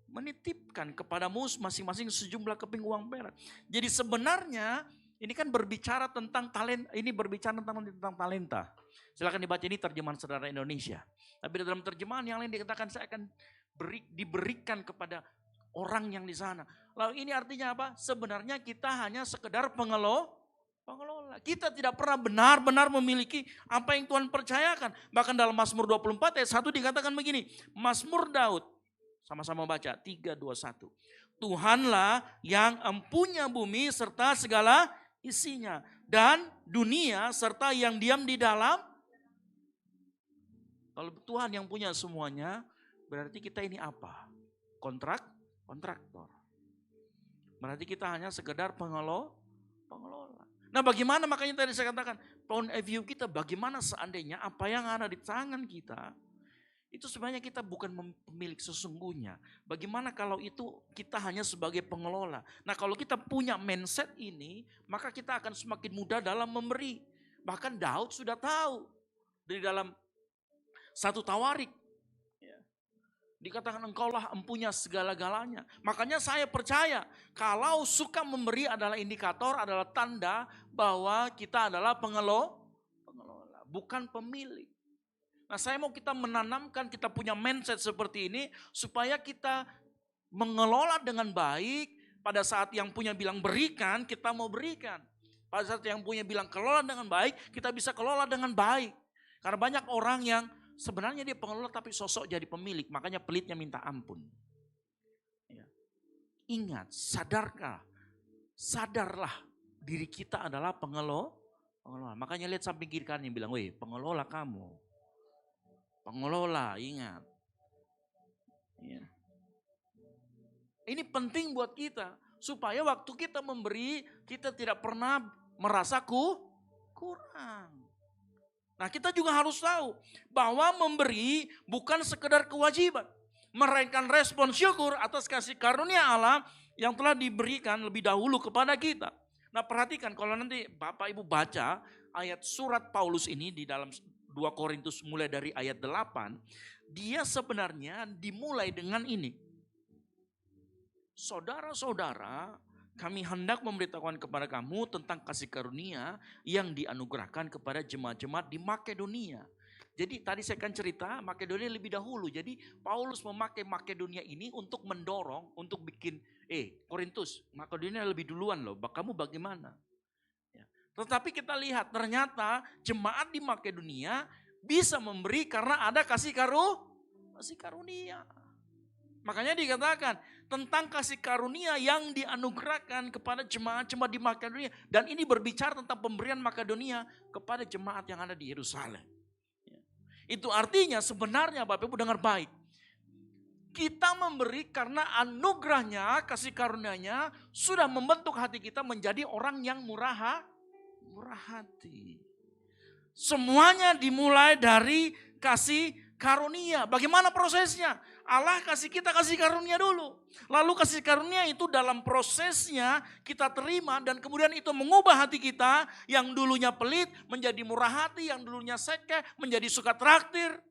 Menitipkan kepadamu masing-masing sejumlah keping uang perak. Jadi sebenarnya ini kan berbicara tentang talenta. Ini berbicara tentang talenta. Silakan dibaca, ini terjemahan Saudara Indonesia. Tapi dalam terjemahan yang lain dikatakan saya akan diberikan kepada orang yang di sana. Lalu ini artinya apa? Sebenarnya kita hanya sekedar pengelola. Kita tidak pernah benar-benar memiliki apa yang Tuhan percayakan. Bahkan dalam Mazmur 24 ayat 1 dikatakan begini. Mazmur Daud. Sama-sama baca. 3, 2, 1. Tuhanlah yang empunya bumi serta segala isinya. Dan dunia serta yang diam di dalam. Kalau Tuhan yang punya semuanya, berarti kita ini apa? Kontraktor. Berarti kita hanya sekedar pengelola. Nah bagaimana, makanya tadi saya katakan, point of view kita bagaimana seandainya apa yang ada di tangan kita, itu sebenarnya kita bukan pemilik sesungguhnya. Bagaimana kalau itu kita hanya sebagai pengelola. Nah kalau kita punya mindset ini, maka kita akan semakin mudah dalam memberi. Bahkan Daud sudah tahu, dari dalam 1 Tawarik, dikatakan engkaulah empunya segala-galanya. Makanya saya percaya kalau suka memberi adalah indikator, adalah tanda bahwa kita adalah pengelola, bukan pemilik. Nah saya mau kita menanamkan, kita punya mindset seperti ini supaya kita mengelola dengan baik. Pada saat yang punya bilang berikan, kita mau berikan. Pada saat yang punya bilang kelola dengan baik, kita bisa kelola dengan baik. Karena banyak orang yang sebenarnya dia pengelola tapi sosok jadi pemilik. Makanya pelitnya minta ampun. Ya. Ingat, sadarlah diri kita adalah pengelola. Makanya lihat samping kiri kanan yang bilang, weh pengelola kamu. Pengelola, ingat. Ya. Ini penting buat kita. Supaya waktu kita memberi, kita tidak pernah merasa kurang. Nah kita juga harus tahu bahwa memberi bukan sekedar kewajiban. Melainkan respon syukur atas kasih karunia Allah yang telah diberikan lebih dahulu kepada kita. Nah perhatikan kalau nanti Bapak Ibu baca ayat surat Paulus ini di dalam 2 Korintus mulai dari ayat 8. Dia sebenarnya dimulai dengan ini. Saudara-saudara, kami hendak memberitahukan kepada kamu tentang kasih karunia yang dianugerahkan kepada jemaat-jemaat di Makedonia. Jadi tadi saya akan cerita Makedonia lebih dahulu. Jadi Paulus memakai Makedonia ini untuk mendorong, untuk bikin, Korintus, Makedonia lebih duluan loh, kamu bagaimana? Ya. Tetapi kita lihat ternyata jemaat di Makedonia bisa memberi karena ada kasih karunia. Makanya dikatakan tentang kasih karunia yang dianugerahkan kepada jemaat-jemaat di Makedonia. Dan ini berbicara tentang pemberian Makedonia kepada jemaat yang ada di Yerusalem. Itu artinya sebenarnya Bapak Ibu dengar baik. Kita memberi karena anugerahnya, kasih karunia-Nya sudah membentuk hati kita menjadi orang yang murah hati. Semuanya dimulai dari kasih karunia. Bagaimana prosesnya? Allah kasih kita kasih karunia dulu. Lalu kasih karunia itu dalam prosesnya kita terima dan kemudian itu mengubah hati kita yang dulunya pelit menjadi murah hati, yang dulunya sekeh menjadi suka traktir.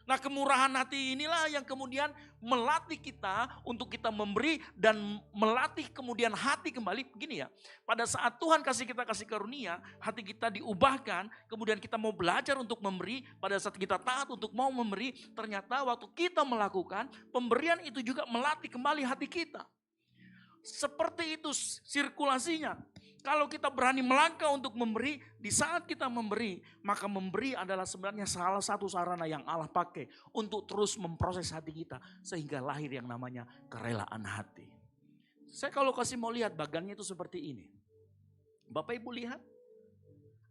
Nah kemurahan hati inilah yang kemudian melatih kita untuk kita memberi dan melatih kemudian hati kembali. Begini ya, pada saat Tuhan kasih kita kasih karunia, hati kita diubahkan, kemudian kita mau belajar untuk memberi, pada saat kita taat untuk mau memberi, ternyata waktu kita melakukan, pemberian itu juga melatih kembali hati kita. Seperti itu sirkulasinya. Kalau kita berani melangkah untuk memberi, di saat kita memberi, maka memberi adalah sebenarnya salah satu sarana yang Allah pakai untuk terus memproses hati kita sehingga lahir yang namanya kerelaan hati. Saya kalau kasih mau lihat bagannya itu seperti ini. Bapak Ibu lihat,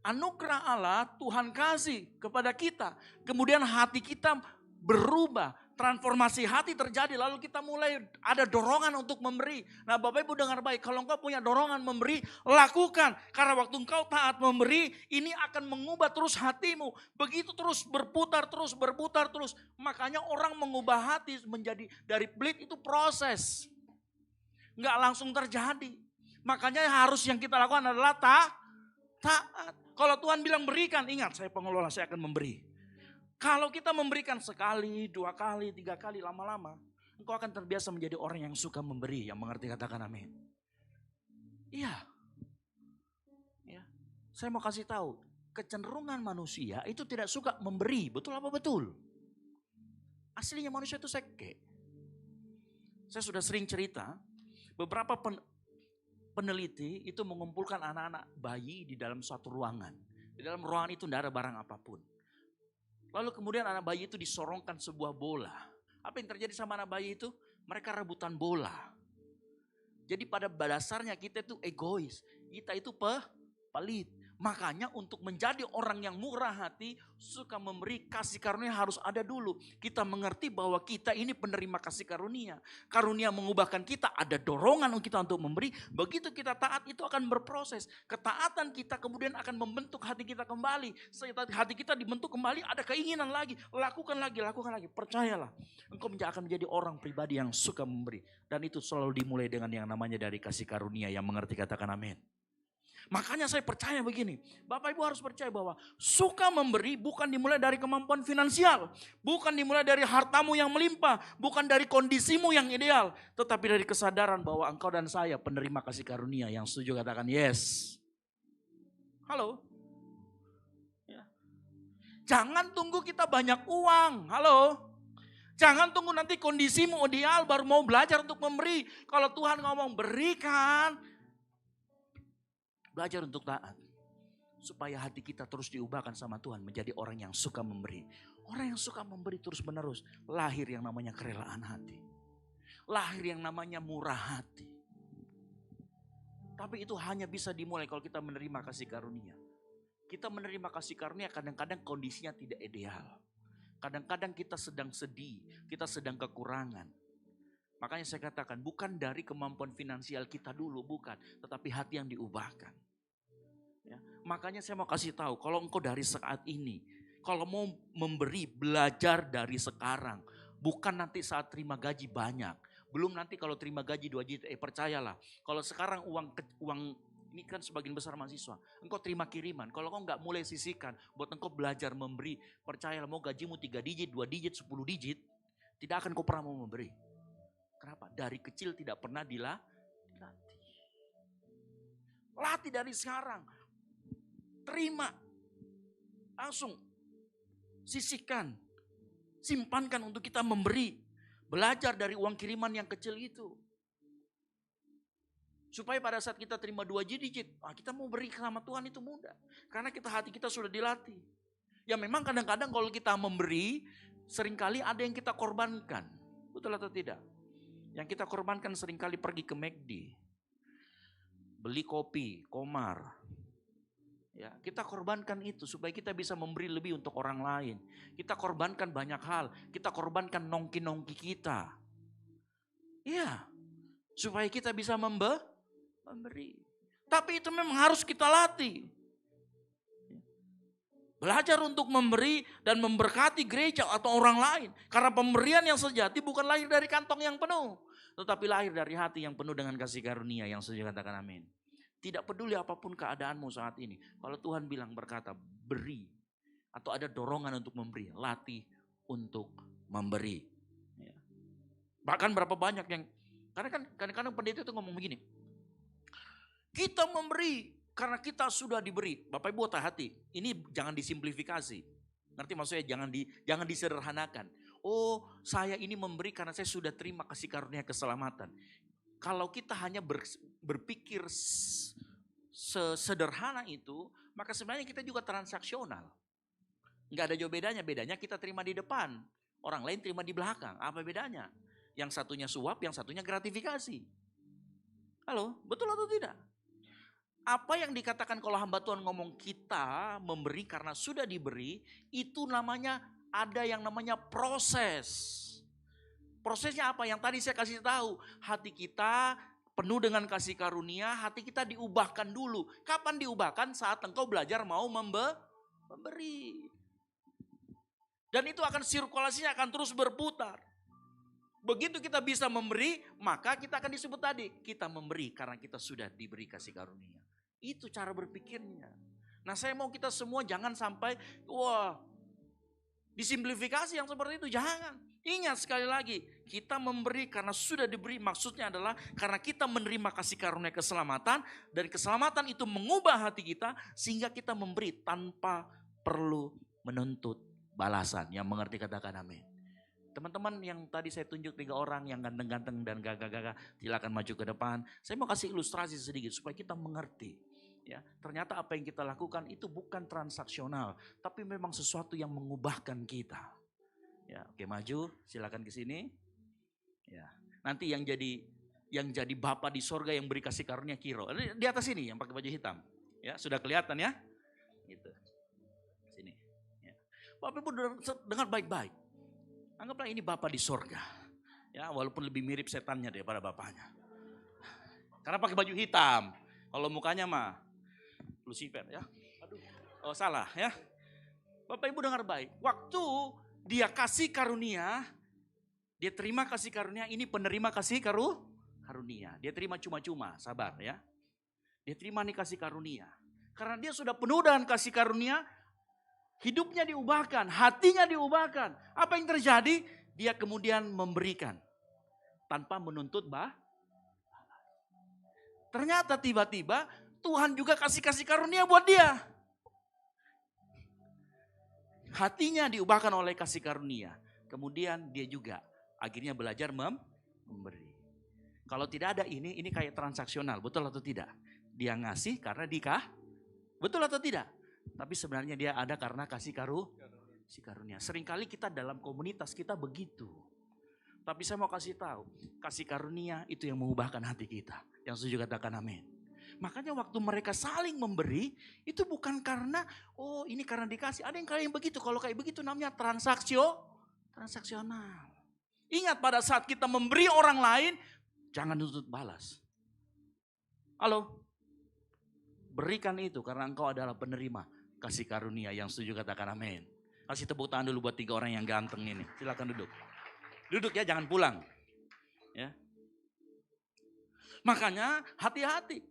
anugerah Allah Tuhan kasih kepada kita, kemudian hati kita berubah. Transformasi hati terjadi lalu kita mulai ada dorongan untuk memberi. Nah Bapak Ibu dengar baik, kalau engkau punya dorongan memberi, lakukan. Karena waktu engkau taat memberi, ini akan mengubah terus hatimu. Begitu terus berputar terus. Makanya orang mengubah hati menjadi dari pelit itu proses. Enggak langsung terjadi. Makanya harus yang kita lakukan adalah taat. Kalau Tuhan bilang berikan, ingat saya pengelola, saya akan memberi. Kalau kita memberikan sekali, 2 kali, 3 kali, lama-lama engkau akan terbiasa menjadi orang yang suka memberi, yang mengerti katakan amin. Iya. Ya. Saya mau kasih tahu, kecenderungan manusia itu tidak suka memberi, betul apa betul? Aslinya manusia itu sekeh. Saya sudah sering cerita, beberapa peneliti itu mengumpulkan anak-anak bayi di dalam suatu ruangan. Di dalam ruangan itu tidak ada barang apapun. Lalu kemudian anak bayi itu disorongkan sebuah bola. Apa yang terjadi sama anak bayi itu? Mereka rebutan bola. Jadi pada dasarnya kita itu egois. Kita itu pelit. Makanya untuk menjadi orang yang murah hati, suka memberi, kasih karunia harus ada dulu. Kita mengerti bahwa kita ini penerima kasih karunia. Karunia mengubahkan kita, ada dorongan kita untuk memberi. Begitu kita taat itu akan berproses. Ketaatan kita kemudian akan membentuk hati kita kembali. Setelah hati kita dibentuk kembali, ada keinginan lagi. Lakukan lagi. Percayalah, engkau akan menjadi orang pribadi yang suka memberi. Dan itu selalu dimulai dengan yang namanya dari kasih karunia, yang mengerti katakan amin. Makanya saya percaya begini, Bapak Ibu harus percaya bahwa suka memberi bukan dimulai dari kemampuan finansial, bukan dimulai dari hartamu yang melimpah, bukan dari kondisimu yang ideal, tetapi dari kesadaran bahwa engkau dan saya penerima kasih karunia. Yang setuju katakan yes. Halo? Ya. Jangan tunggu kita banyak uang, halo? Jangan tunggu nanti kondisimu ideal baru mau belajar untuk memberi. Kalau Tuhan ngomong berikan, belajar untuk taat. Supaya hati kita terus diubahkan sama Tuhan menjadi orang yang suka memberi. Orang yang suka memberi terus menerus. Lahir yang namanya kerelaan hati. Lahir yang namanya murah hati. Tapi itu hanya bisa dimulai kalau kita menerima kasih karunia. Kita menerima kasih karunia kadang-kadang kondisinya tidak ideal. Kadang-kadang kita sedang sedih, kita sedang kekurangan. Makanya saya katakan bukan dari kemampuan finansial kita dulu, bukan. Tetapi hati yang diubahkan. Ya, makanya saya mau kasih tahu, kalau engkau dari saat ini, kalau mau memberi, belajar dari sekarang. Bukan nanti saat terima gaji banyak. Belum nanti kalau terima gaji 2 juta, percayalah. Kalau sekarang uang ini kan sebagian besar mahasiswa. Engkau terima kiriman, kalau engkau nggak mulai sisihkan, buat engkau belajar memberi. Percayalah mau gajimu 3 digit, 2 digit, 10 digit, tidak akan kau pernah mau memberi. Kenapa? Dari kecil tidak pernah dilatih. Latih dari sekarang. Terima. Langsung. Sisihkan. Simpankan untuk kita memberi. Belajar dari uang kiriman yang kecil itu. Supaya pada saat kita terima 2 digit, kita mau beri sama Tuhan itu mudah. Karena hati kita sudah dilatih. Ya memang kadang-kadang kalau kita memberi, seringkali ada yang kita korbankan. Betul atau tidak? Yang kita korbankan seringkali pergi ke McD, beli kopi, komar. Ya, kita korbankan itu supaya kita bisa memberi lebih untuk orang lain. Kita korbankan banyak hal, kita korbankan nongki-nongki kita. Iya, supaya kita bisa memberi. Tapi itu memang harus kita latih. Belajar untuk memberi dan memberkati gereja atau orang lain. Karena pemberian yang sejati bukan lahir dari kantong yang penuh. Tetapi lahir dari hati yang penuh dengan kasih karunia yang setuju katakan amin. Tidak peduli apapun keadaanmu saat ini. Kalau Tuhan bilang berkata beri. Atau ada dorongan untuk memberi. Latih untuk memberi. Ya. Bahkan berapa banyak yang. Karena kan kadang-kadang pendeta itu ngomong begini. Kita memberi. Karena kita sudah diberi. Bapak Ibu hati-hati. Ini jangan disimplifikasi. Ngerti maksudnya jangan disederhanakan. Oh, saya ini memberi karena saya sudah terima kasih karunia keselamatan. Kalau kita hanya berpikir sederhana itu, maka sebenarnya kita juga transaksional. Enggak ada jauh bedanya. Bedanya kita terima di depan, orang lain terima di belakang. Apa bedanya? Yang satunya suap, yang satunya gratifikasi. Halo, betul atau tidak? Apa yang dikatakan kalau hamba Tuhan ngomong kita memberi karena sudah diberi, itu namanya ada yang namanya proses. Prosesnya apa? Yang tadi saya kasih tahu, hati kita penuh dengan kasih karunia, hati kita diubahkan dulu. Kapan diubahkan? Saat engkau belajar mau memberi. Dan itu akan sirkulasinya akan terus berputar. Begitu kita bisa memberi, maka kita akan disebut tadi, kita memberi karena kita sudah diberi kasih karunia. Itu cara berpikirnya. Nah saya mau kita semua jangan sampai, disimplifikasi yang seperti itu, jangan. Ingat sekali lagi, kita memberi karena sudah diberi, maksudnya adalah karena kita menerima kasih karunia keselamatan, dan keselamatan itu mengubah hati kita, sehingga kita memberi tanpa perlu menuntut balasan. Yang mengerti katakan amin. Teman-teman yang tadi saya tunjuk 3 orang yang ganteng-ganteng dan gagah-gagah, silakan maju ke depan. Saya mau kasih ilustrasi sedikit supaya kita mengerti. Ya, ternyata apa yang kita lakukan itu bukan transaksional, tapi memang sesuatu yang mengubahkan kita. Ya, oke maju, silakan ke sini. Ya, nanti yang jadi Bapa di sorga yang beri kasih karunia Kiro. Di atas sini yang pakai baju hitam. Ya, sudah kelihatan ya? Gitu. Sini. Ya. Bapak Ibu dengar baik-baik. Anggaplah ini Bapa di sorga. Ya, walaupun lebih mirip setannya daripada bapaknya. Karena pakai baju hitam. Kalau mukanya mah Lucifer ya. Aduh. Oh salah ya. Bapak Ibu dengar baik. Waktu dia kasih karunia, dia terima kasih karunia, ini penerima kasih karunia. Dia terima cuma-cuma, sabar ya. Dia terima nih kasih karunia. Karena dia sudah penuh dengan kasih karunia, hidupnya diubahkan, hatinya diubahkan. Apa yang terjadi? Dia kemudian memberikan tanpa menuntut ternyata tiba-tiba Tuhan juga kasih karunia buat dia. Hatinya diubahkan oleh kasih karunia. Kemudian dia juga akhirnya belajar memberi. Kalau tidak ada ini kayak transaksional, betul atau tidak? Dia ngasih karena betul atau tidak? Tapi sebenarnya dia ada karena kasih karunia. Seringkali kita dalam komunitas kita begitu. Tapi saya mau kasih tahu, kasih karunia itu yang mengubahkan hati kita. Yang setuju katakan amin. Makanya waktu mereka saling memberi, itu bukan karena, oh ini karena dikasih. Ada yang begitu, kalau kayak begitu namanya transaksional. Ingat pada saat kita memberi orang lain, jangan tuntut balas. Halo? Berikan itu karena engkau adalah penerima kasih karunia. Yang setuju katakan amin. Kasih tepuk tangan dulu buat 3 orang yang ganteng ini. Silakan duduk. Duduk ya, jangan pulang. Ya. Makanya hati-hati.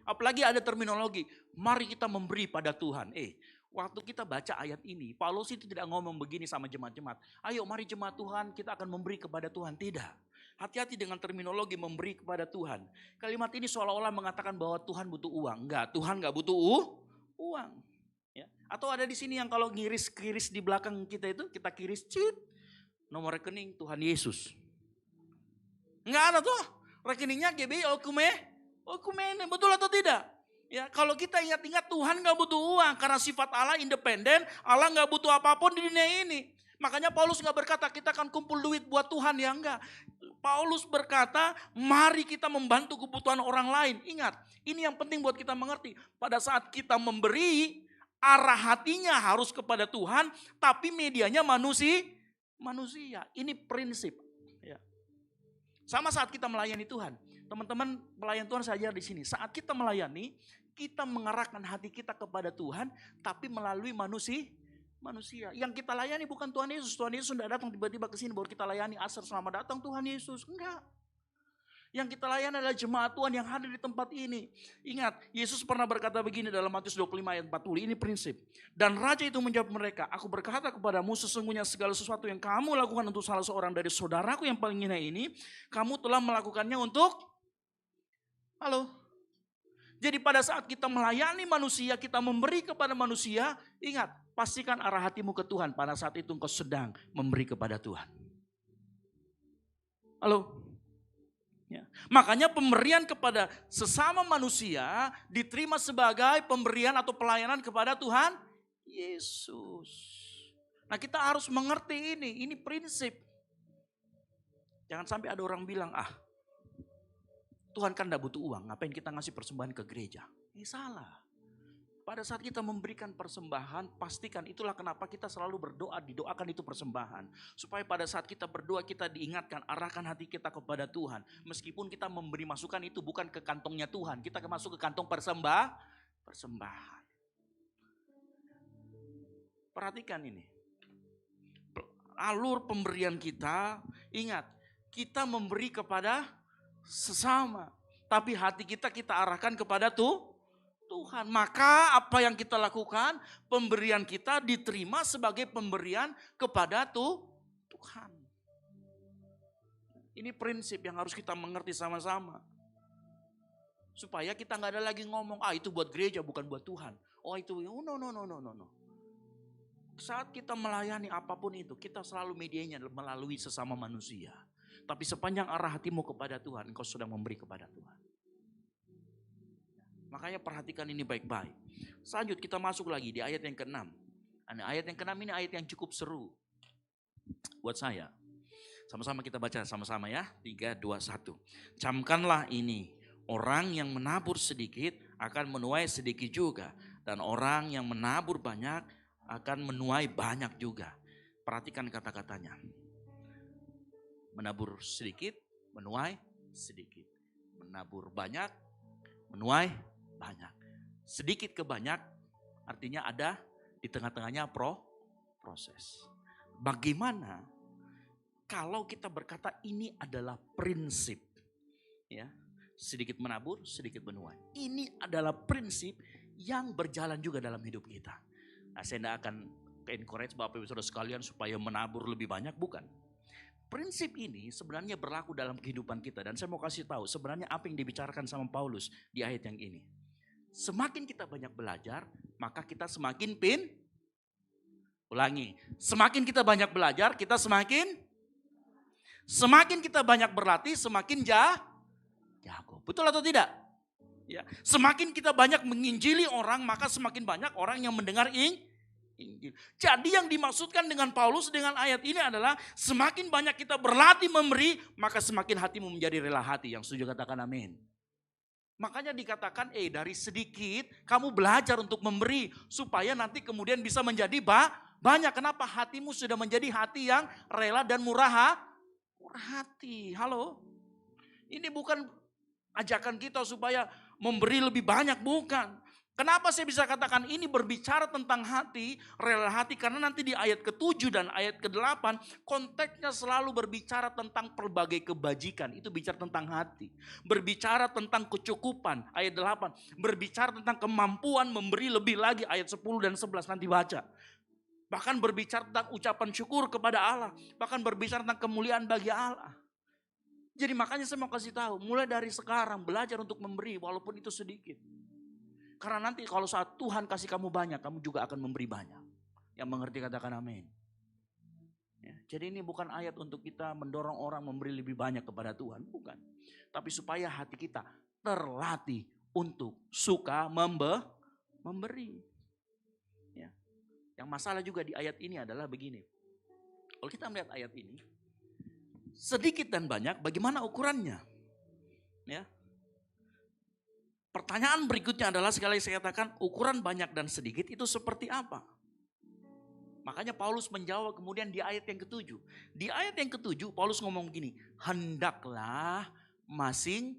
Apalagi ada terminologi, mari kita memberi pada Tuhan. Waktu kita baca ayat ini, Paulus itu tidak ngomong begini sama jemaat-jemaat. Ayo mari jemaat Tuhan, kita akan memberi kepada Tuhan. Tidak. Hati-hati dengan terminologi memberi kepada Tuhan. Kalimat ini seolah-olah mengatakan bahwa Tuhan butuh uang. Enggak, Tuhan enggak butuh uang. Ya. Atau ada di sini yang kalau kiris di belakang kita itu, kita kiris nomor rekening Tuhan Yesus. Enggak ada tuh. Rekeningnya GBI Okumene, betul atau tidak? Ya, kalau kita ingat-ingat Tuhan enggak butuh uang karena sifat Allah independen, Allah enggak butuh apapun di dunia ini. Makanya Paulus enggak berkata kita akan kumpul duit buat Tuhan, ya enggak. Paulus berkata mari kita membantu kebutuhan orang lain. Ingat, ini yang penting buat kita mengerti. Pada saat kita memberi, arah hatinya harus kepada Tuhan, tapi medianya manusia. Ini prinsip. Ya. Sama saat kita melayani Tuhan. Teman-teman pelayan Tuhan saya ajar di sini. Saat kita melayani, kita mengarahkan hati kita kepada Tuhan, tapi melalui manusia. Yang kita layani bukan Tuhan Yesus. Tuhan Yesus tidak datang tiba-tiba ke sini baru kita layani asar selamat datang Tuhan Yesus. Enggak. Yang kita layani adalah jemaat Tuhan yang hadir di tempat ini. Ingat, Yesus pernah berkata begini dalam Matius 25 ayat 40. Ini prinsip. Dan Raja itu menjawab mereka, aku berkata kepadamu sesungguhnya segala sesuatu yang kamu lakukan untuk salah seorang dari saudaraku yang paling hina ini, kamu telah melakukannya untuk... Halo? Jadi pada saat kita melayani manusia, kita memberi kepada manusia, ingat, pastikan arah hatimu ke Tuhan. Pada saat itu engkau sedang memberi kepada Tuhan. Halo? Ya. Makanya pemberian kepada sesama manusia diterima sebagai pemberian atau pelayanan kepada Tuhan Yesus. Nah kita harus mengerti ini prinsip. Jangan sampai ada orang bilang, Tuhan kan tidak butuh uang, ngapain kita ngasih persembahan ke gereja? Salah. Pada saat kita memberikan persembahan, pastikan itulah kenapa kita selalu berdoa, didoakan itu persembahan. Supaya pada saat kita berdoa kita diingatkan, arahkan hati kita kepada Tuhan. Meskipun kita memberi masukan itu bukan ke kantongnya Tuhan, kita masuk ke kantong persembahan. Perhatikan ini. Alur pemberian kita, ingat, kita memberi kepada sesama. Tapi hati kita arahkan kepada Tuhan. Maka apa yang kita lakukan, pemberian kita diterima sebagai pemberian kepada Tuhan. Ini prinsip yang harus kita mengerti sama-sama. Supaya kita nggak ada lagi ngomong, itu buat gereja bukan buat Tuhan. Itu, no. Saat kita melayani apapun itu, kita selalu medianya melalui sesama manusia. Tapi sepanjang arah hatimu kepada Tuhan, engkau sudah memberi kepada Tuhan. Makanya perhatikan ini baik-baik. Selanjut kita masuk lagi di ayat yang ke-6. Ayat yang ke-6 ini ayat yang cukup seru buat saya. Sama-sama kita baca sama-sama ya. 3, 2, 1. Camkanlah ini, orang yang menabur sedikit akan menuai sedikit juga. Dan orang yang menabur banyak akan menuai banyak juga. Perhatikan kata-katanya. Menabur sedikit, menuai sedikit. Menabur banyak, menuai banyak. Sedikit ke banyak artinya ada di tengah-tengahnya proses. Bagaimana kalau kita berkata ini adalah prinsip, ya, sedikit menabur, sedikit menuai. Ini adalah prinsip yang berjalan juga dalam hidup kita. Nah, saya tidak akan encourage Bapak Ibu Saudara sekalian supaya menabur lebih banyak, bukan. Prinsip ini sebenarnya berlaku dalam kehidupan kita. Dan saya mau kasih tahu sebenarnya apa yang dibicarakan sama Paulus di ayat yang ini. Semakin kita banyak belajar, maka kita semakin ulangi. Semakin kita banyak belajar, kita semakin kita banyak berlatih, semakin jago. Betul atau tidak? Ya. Semakin kita banyak menginjili orang, maka semakin banyak orang yang mendengar Injil. Jadi yang dimaksudkan dengan Paulus dengan ayat ini adalah semakin banyak kita berlatih memberi, maka semakin hatimu menjadi rela hati. Yang setuju katakan amin. Makanya dikatakan, dari sedikit kamu belajar untuk memberi. Supaya nanti kemudian bisa menjadi banyak. Kenapa? Hatimu sudah menjadi hati yang rela dan murah hati. Halo? Ini bukan ajakan kita supaya memberi lebih banyak, bukan. Kenapa saya bisa katakan ini berbicara tentang hati, rela hati? Karena nanti di ayat ke-7 dan ayat ke-8 konteksnya selalu berbicara tentang berbagai kebajikan. Itu bicara tentang hati. Berbicara tentang kecukupan, ayat 8. Berbicara tentang kemampuan memberi lebih lagi, ayat 10 dan 11 nanti baca. Bahkan berbicara tentang ucapan syukur kepada Allah. Bahkan berbicara tentang kemuliaan bagi Allah. Jadi makanya saya mau kasih tahu, mulai dari sekarang belajar untuk memberi walaupun itu sedikit. Karena nanti kalau saat Tuhan kasih kamu banyak, kamu juga akan memberi banyak. Yang mengerti katakan amin. Ya, jadi ini bukan ayat untuk kita mendorong orang memberi lebih banyak kepada Tuhan, bukan. Tapi supaya hati kita terlatih untuk suka memberi. Ya. Yang masalah juga di ayat ini adalah begini. Kalau kita melihat ayat ini, sedikit dan banyak bagaimana ukurannya? Ya. Pertanyaan berikutnya adalah sekali saya katakan ukuran banyak dan sedikit itu seperti apa? Makanya Paulus menjawab kemudian di ayat yang ke-7. Di ayat yang ke-7 Paulus ngomong gini, hendaklah masing-masing.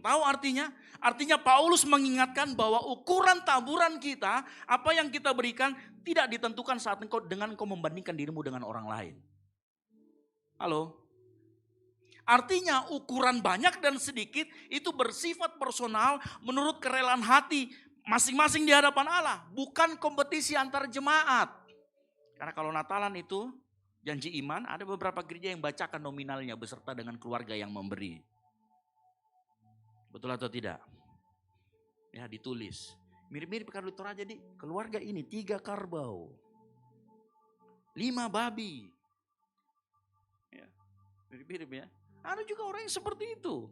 Tahu artinya? Artinya Paulus mengingatkan bahwa ukuran taburan kita, apa yang kita berikan tidak ditentukan saat engkau membandingkan dirimu dengan orang lain. Halo? Artinya ukuran banyak dan sedikit itu bersifat personal menurut kerelaan hati masing-masing di hadapan Allah. Bukan kompetisi antar jemaat. Karena kalau Natalan itu janji iman, ada beberapa gereja yang bacakan nominalnya beserta dengan keluarga yang memberi. Betul atau tidak? Ya ditulis. Mirip-mirip Kardus Toraja di keluarga ini 3 karbau. 5 babi. Ya, mirip-mirip ya. Ada juga orang yang seperti itu.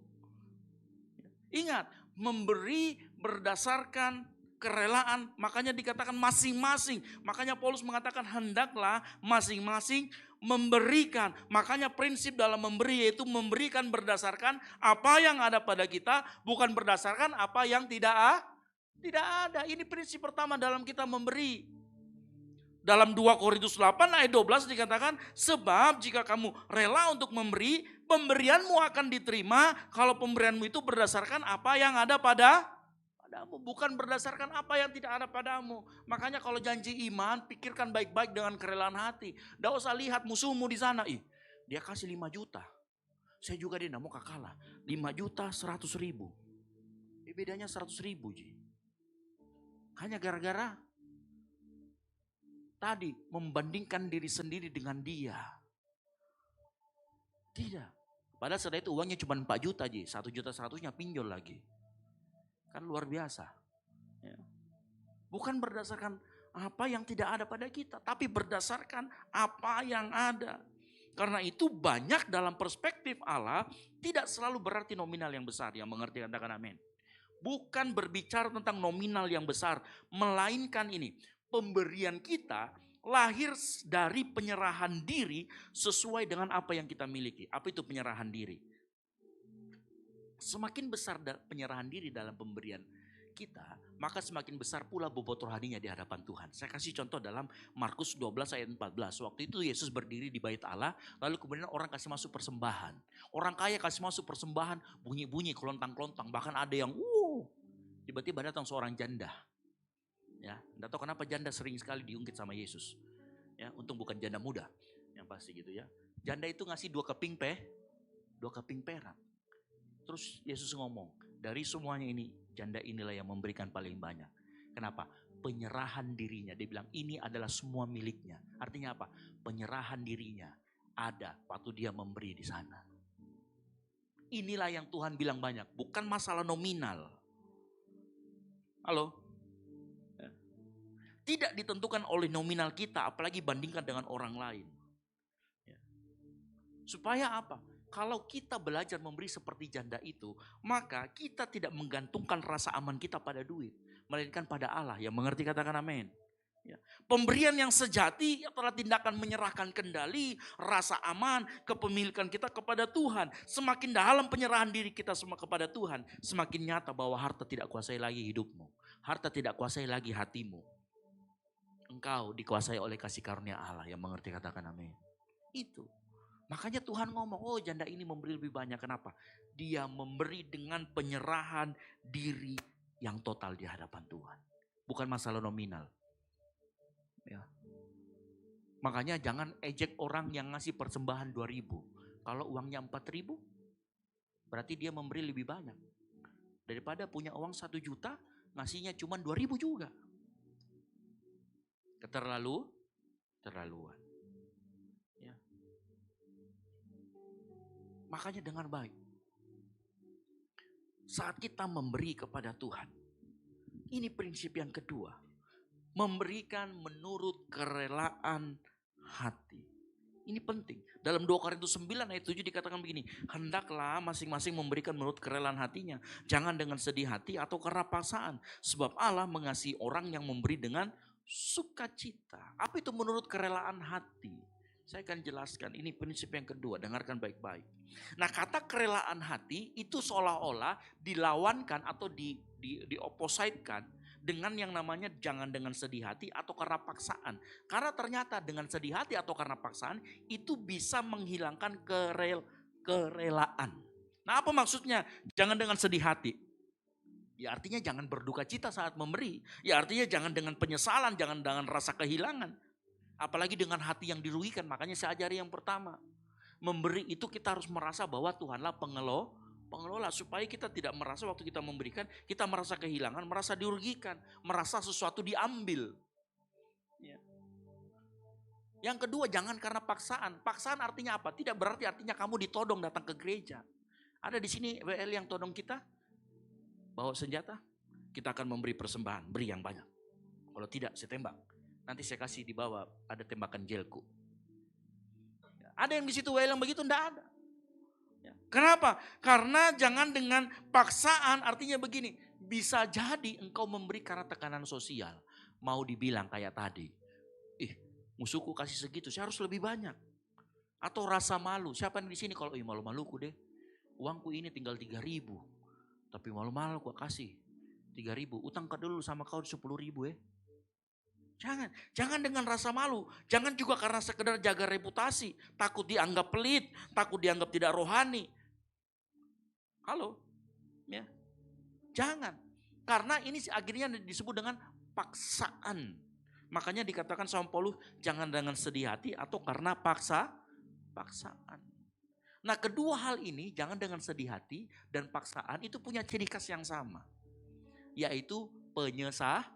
Ingat, memberi berdasarkan kerelaan, makanya dikatakan masing-masing. Makanya Paulus mengatakan hendaklah masing-masing memberikan. Makanya prinsip dalam memberi yaitu memberikan berdasarkan apa yang ada pada kita, bukan berdasarkan apa yang tidak ada. Ini prinsip pertama dalam kita memberi. Dalam 2 Korintus 8 ayat 12 dikatakan, sebab jika kamu rela untuk memberi, pemberianmu akan diterima kalau pemberianmu itu berdasarkan apa yang ada padamu, bukan berdasarkan apa yang tidak ada padamu. Makanya kalau janji iman, pikirkan baik-baik dengan kerelaan hati. Tidak usah lihat musuhmu di sana, dia kasih 5 juta. Saya juga dia mau kalah. 5 juta 100 ribu. Bedanya 100 ribu. Hanya gara-gara tadi membandingkan diri sendiri dengan dia. Tidak. Padahal setelah itu uangnya cuma 4 juta aja. 1 juta 100-nya pinjol lagi. Kan luar biasa. Ya. Bukan berdasarkan apa yang tidak ada pada kita. Tapi berdasarkan apa yang ada. Karena itu banyak dalam perspektif Allah. Tidak selalu berarti nominal yang besar. Yang mengerti katakan amin. Bukan berbicara tentang nominal yang besar. Melainkan ini. Pemberian kita lahir dari penyerahan diri sesuai dengan apa yang kita miliki. Apa itu penyerahan diri? Semakin besar penyerahan diri dalam pemberian kita, maka semakin besar pula bobot rohaninya di hadapan Tuhan. Saya kasih contoh dalam Markus 12 ayat 14. Waktu itu Yesus berdiri di bait Allah, lalu kemudian orang kasih masuk persembahan. Orang kaya kasih masuk persembahan, bunyi-bunyi, kelontang-kelontang. Bahkan ada yang tiba-tiba datang seorang janda. Ya, enggak tahu kenapa janda sering sekali diungkit sama Yesus. Ya, untung bukan janda muda, yang pasti gitu ya. Janda itu ngasih 2 keping perak. Terus Yesus ngomong, dari semuanya ini, janda inilah yang memberikan paling banyak. Kenapa? Penyerahan dirinya. Dia bilang ini adalah semua miliknya. Artinya apa? Penyerahan dirinya ada waktu dia memberi di sana. Inilah yang Tuhan bilang banyak, bukan masalah nominal. Halo? Tidak ditentukan oleh nominal kita, apalagi bandingkan dengan orang lain. Ya. Supaya apa? Kalau kita belajar memberi seperti janda itu, maka kita tidak menggantungkan rasa aman kita pada duit, melainkan pada Allah. Yang mengerti katakan amin. Ya. Pemberian yang sejati adalah tindakan menyerahkan kendali, rasa aman, kepemilikan kita kepada Tuhan. Semakin dalam penyerahan diri kita semua kepada Tuhan, semakin nyata bahwa harta tidak kuasai lagi hidupmu. Harta tidak kuasai lagi hatimu. Engkau dikuasai oleh kasih karunia Allah. Yang mengerti katakan amin. Itu. Makanya Tuhan ngomong, oh janda ini memberi lebih banyak. Kenapa? Dia memberi dengan penyerahan diri yang total di hadapan Tuhan. Bukan masalah nominal. Ya. Makanya jangan ejek orang yang ngasih persembahan 2.000. Kalau uangnya 4.000, berarti dia memberi lebih banyak. Daripada punya uang 1 juta, ngasihnya cuma 2.000 juga. Keterlaluan. Ya. Makanya dengan baik. Saat kita memberi kepada Tuhan, ini prinsip yang kedua. Memberikan menurut kerelaan hati. Ini penting. Dalam 2 Korintus 9 ayat 7 dikatakan begini. Hendaklah masing-masing memberikan menurut kerelaan hatinya. Jangan dengan sedih hati atau karena paksaan. Sebab Allah mengasihi orang yang memberi dengan sukacita. Apa itu menurut kerelaan hati? Saya akan jelaskan. Ini prinsip yang kedua. Dengarkan baik-baik. Nah, kata kerelaan hati itu seolah-olah dilawankan atau di-opposite-kan dengan yang namanya jangan dengan sedih hati atau karena paksaan. Karena ternyata dengan sedih hati atau karena paksaan itu bisa menghilangkan kerelaan. Nah, apa maksudnya jangan dengan sedih hati? Ya artinya jangan berduka cita saat memberi. Ya artinya jangan dengan penyesalan, jangan dengan rasa kehilangan. Apalagi dengan hati yang dirugikan. Makanya saya ajari yang pertama. Memberi itu kita harus merasa bahwa Tuhanlah pengelola supaya kita tidak merasa waktu kita memberikan kita merasa kehilangan, merasa dirugikan, merasa sesuatu diambil. Ya. Yang kedua, jangan karena paksaan. Paksaan artinya apa? Tidak berarti artinya kamu ditodong datang ke gereja. Ada di sini WL yang todong kita bawa senjata, kita akan memberi persembahan, beri yang banyak. Kalau tidak saya tembak. Nanti saya kasih di bawah ada tembakan jelku. Ya. Ada yang di situ WL yang begitu? Enggak ada. Kenapa? Karena jangan dengan paksaan, artinya begini. Bisa jadi engkau memberi karena tekanan sosial. Mau dibilang kayak tadi. Musuhku kasih segitu, saya harus lebih banyak. Atau rasa malu. Siapa yang di sini kalau malu-maluku deh. Uangku ini tinggal 3.000. Tapi malu-malu gua kasih 3.000. Utang ke dulu sama kau 10.000 ya. Jangan dengan rasa malu. Jangan juga karena sekedar jaga reputasi. Takut dianggap pelit, takut dianggap tidak rohani. Halo? Ya. Jangan. Karena ini akhirnya disebut dengan paksaan. Makanya dikatakan sama Paulus, jangan dengan sedih hati atau karena paksaan. Nah, kedua hal ini, jangan dengan sedih hati dan paksaan itu punya ciri khas yang sama. Yaitu penyesalan.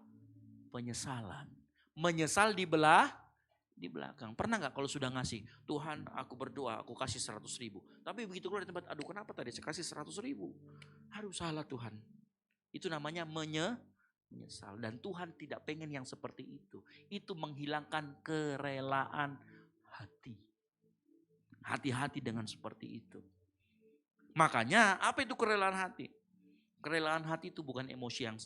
Menyesal di belakang. Pernah gak kalau sudah ngasih, Tuhan aku berdoa, aku kasih 100.000. Tapi begitu keluar dari tempat, aduh kenapa tadi saya kasih 100.000. Aduh salah Tuhan. Itu namanya menyesal. Dan Tuhan tidak pengen yang seperti itu. Itu menghilangkan kerelaan hati. Hati-hati dengan seperti itu. Makanya apa itu kerelaan hati? Kerelaan hati itu bukan emosi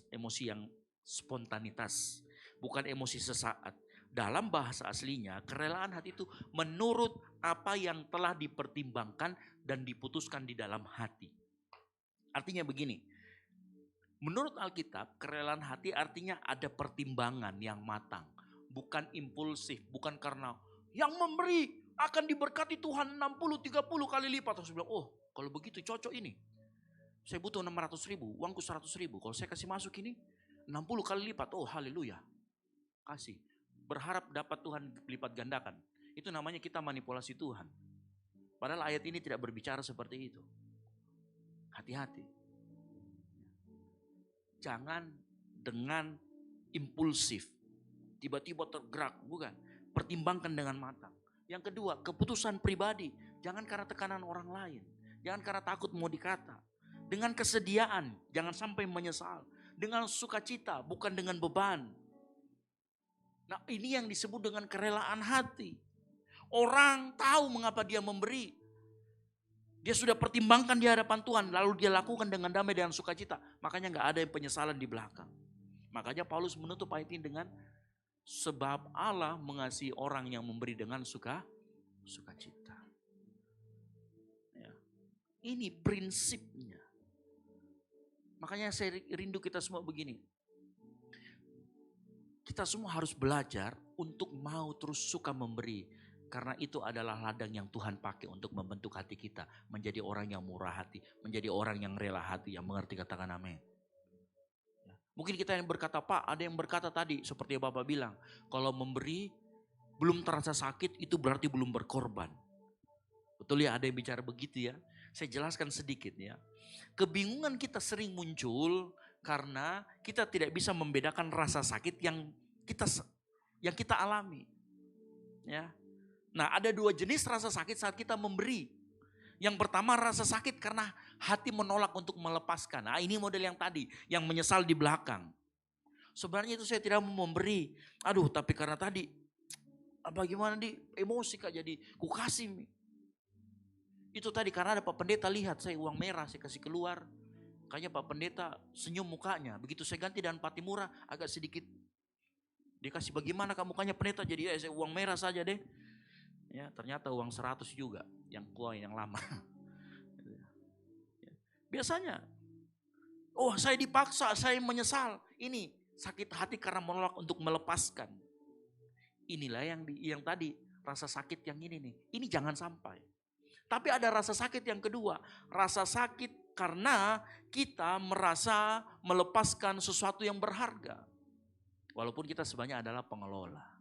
yang spontanitas. Bukan emosi sesaat. Dalam bahasa aslinya, kerelaan hati itu menurut apa yang telah dipertimbangkan dan diputuskan di dalam hati. Artinya begini, menurut Alkitab, kerelaan hati artinya ada pertimbangan yang matang. Bukan impulsif, bukan karena yang memberi akan diberkati Tuhan 60-30 kali lipat. Terus bilang, oh kalau begitu cocok ini. Saya butuh 600.000, uangku 100.000. Kalau saya kasih masuk ini, 60 kali lipat, oh haleluya. Kasih. Berharap dapat Tuhan lipat gandakan. Itu namanya kita manipulasi Tuhan. Padahal ayat ini tidak berbicara seperti itu. Hati-hati. Jangan dengan impulsif. Tiba-tiba tergerak. Bukan. Pertimbangkan dengan matang. Yang kedua, keputusan pribadi. Jangan karena tekanan orang lain. Jangan karena takut mau dikata. Dengan kesediaan. Jangan sampai menyesal. Dengan sukacita. Bukan dengan beban. Nah ini yang disebut dengan kerelaan hati. Orang tahu mengapa dia memberi. Dia sudah pertimbangkan di hadapan Tuhan. Lalu dia lakukan dengan damai dan sukacita. Makanya gak ada yang penyesalan di belakang. Makanya Paulus menutup ayat ini dengan Sebab Allah mengasihi orang yang memberi dengan sukacita. Ya. Ini prinsipnya. Makanya saya rindu kita semua begini. Kita semua harus belajar untuk mau terus suka memberi. Karena itu adalah ladang yang Tuhan pakai untuk membentuk hati kita. Menjadi orang yang murah hati. Menjadi orang yang rela hati. Yang mengerti, katakan amin. Mungkin kita yang berkata, Pak, ada yang berkata tadi seperti yang Bapak bilang. Kalau memberi belum terasa sakit itu berarti belum berkorban. Betul ya, ada yang bicara begitu ya. Saya jelaskan sedikit ya. Kebingungan kita sering muncul karena kita tidak bisa membedakan rasa sakit yang kita alami. Ya. Nah, ada dua jenis rasa sakit saat kita memberi. Yang pertama rasa sakit karena hati menolak untuk melepaskan. Nah, ini model yang tadi, yang menyesal di belakang. Sebenarnya itu saya tidak mau memberi. Aduh, tapi karena tadi apa gimana emosi Kak, jadi ku kasih. Itu tadi karena ada Pak Pendeta lihat saya uang merah saya kasih keluar. Kayaknya Pak Pendeta senyum mukanya. Begitu saya ganti dengan pati murah agak sedikit. Dia kasih bagaimana Kak mukanya Pendeta, jadi ya saya uang merah saja deh. Ya, ternyata uang 100 juga yang koin yang lama. Biasanya, oh saya dipaksa, saya menyesal. Ini sakit hati karena menolak untuk melepaskan. Inilah yang tadi rasa sakit yang ini nih. Ini jangan sampai. Tapi ada rasa sakit yang kedua. Rasa sakit karena kita merasa melepaskan sesuatu yang berharga. Walaupun kita sebenarnya adalah pengelola.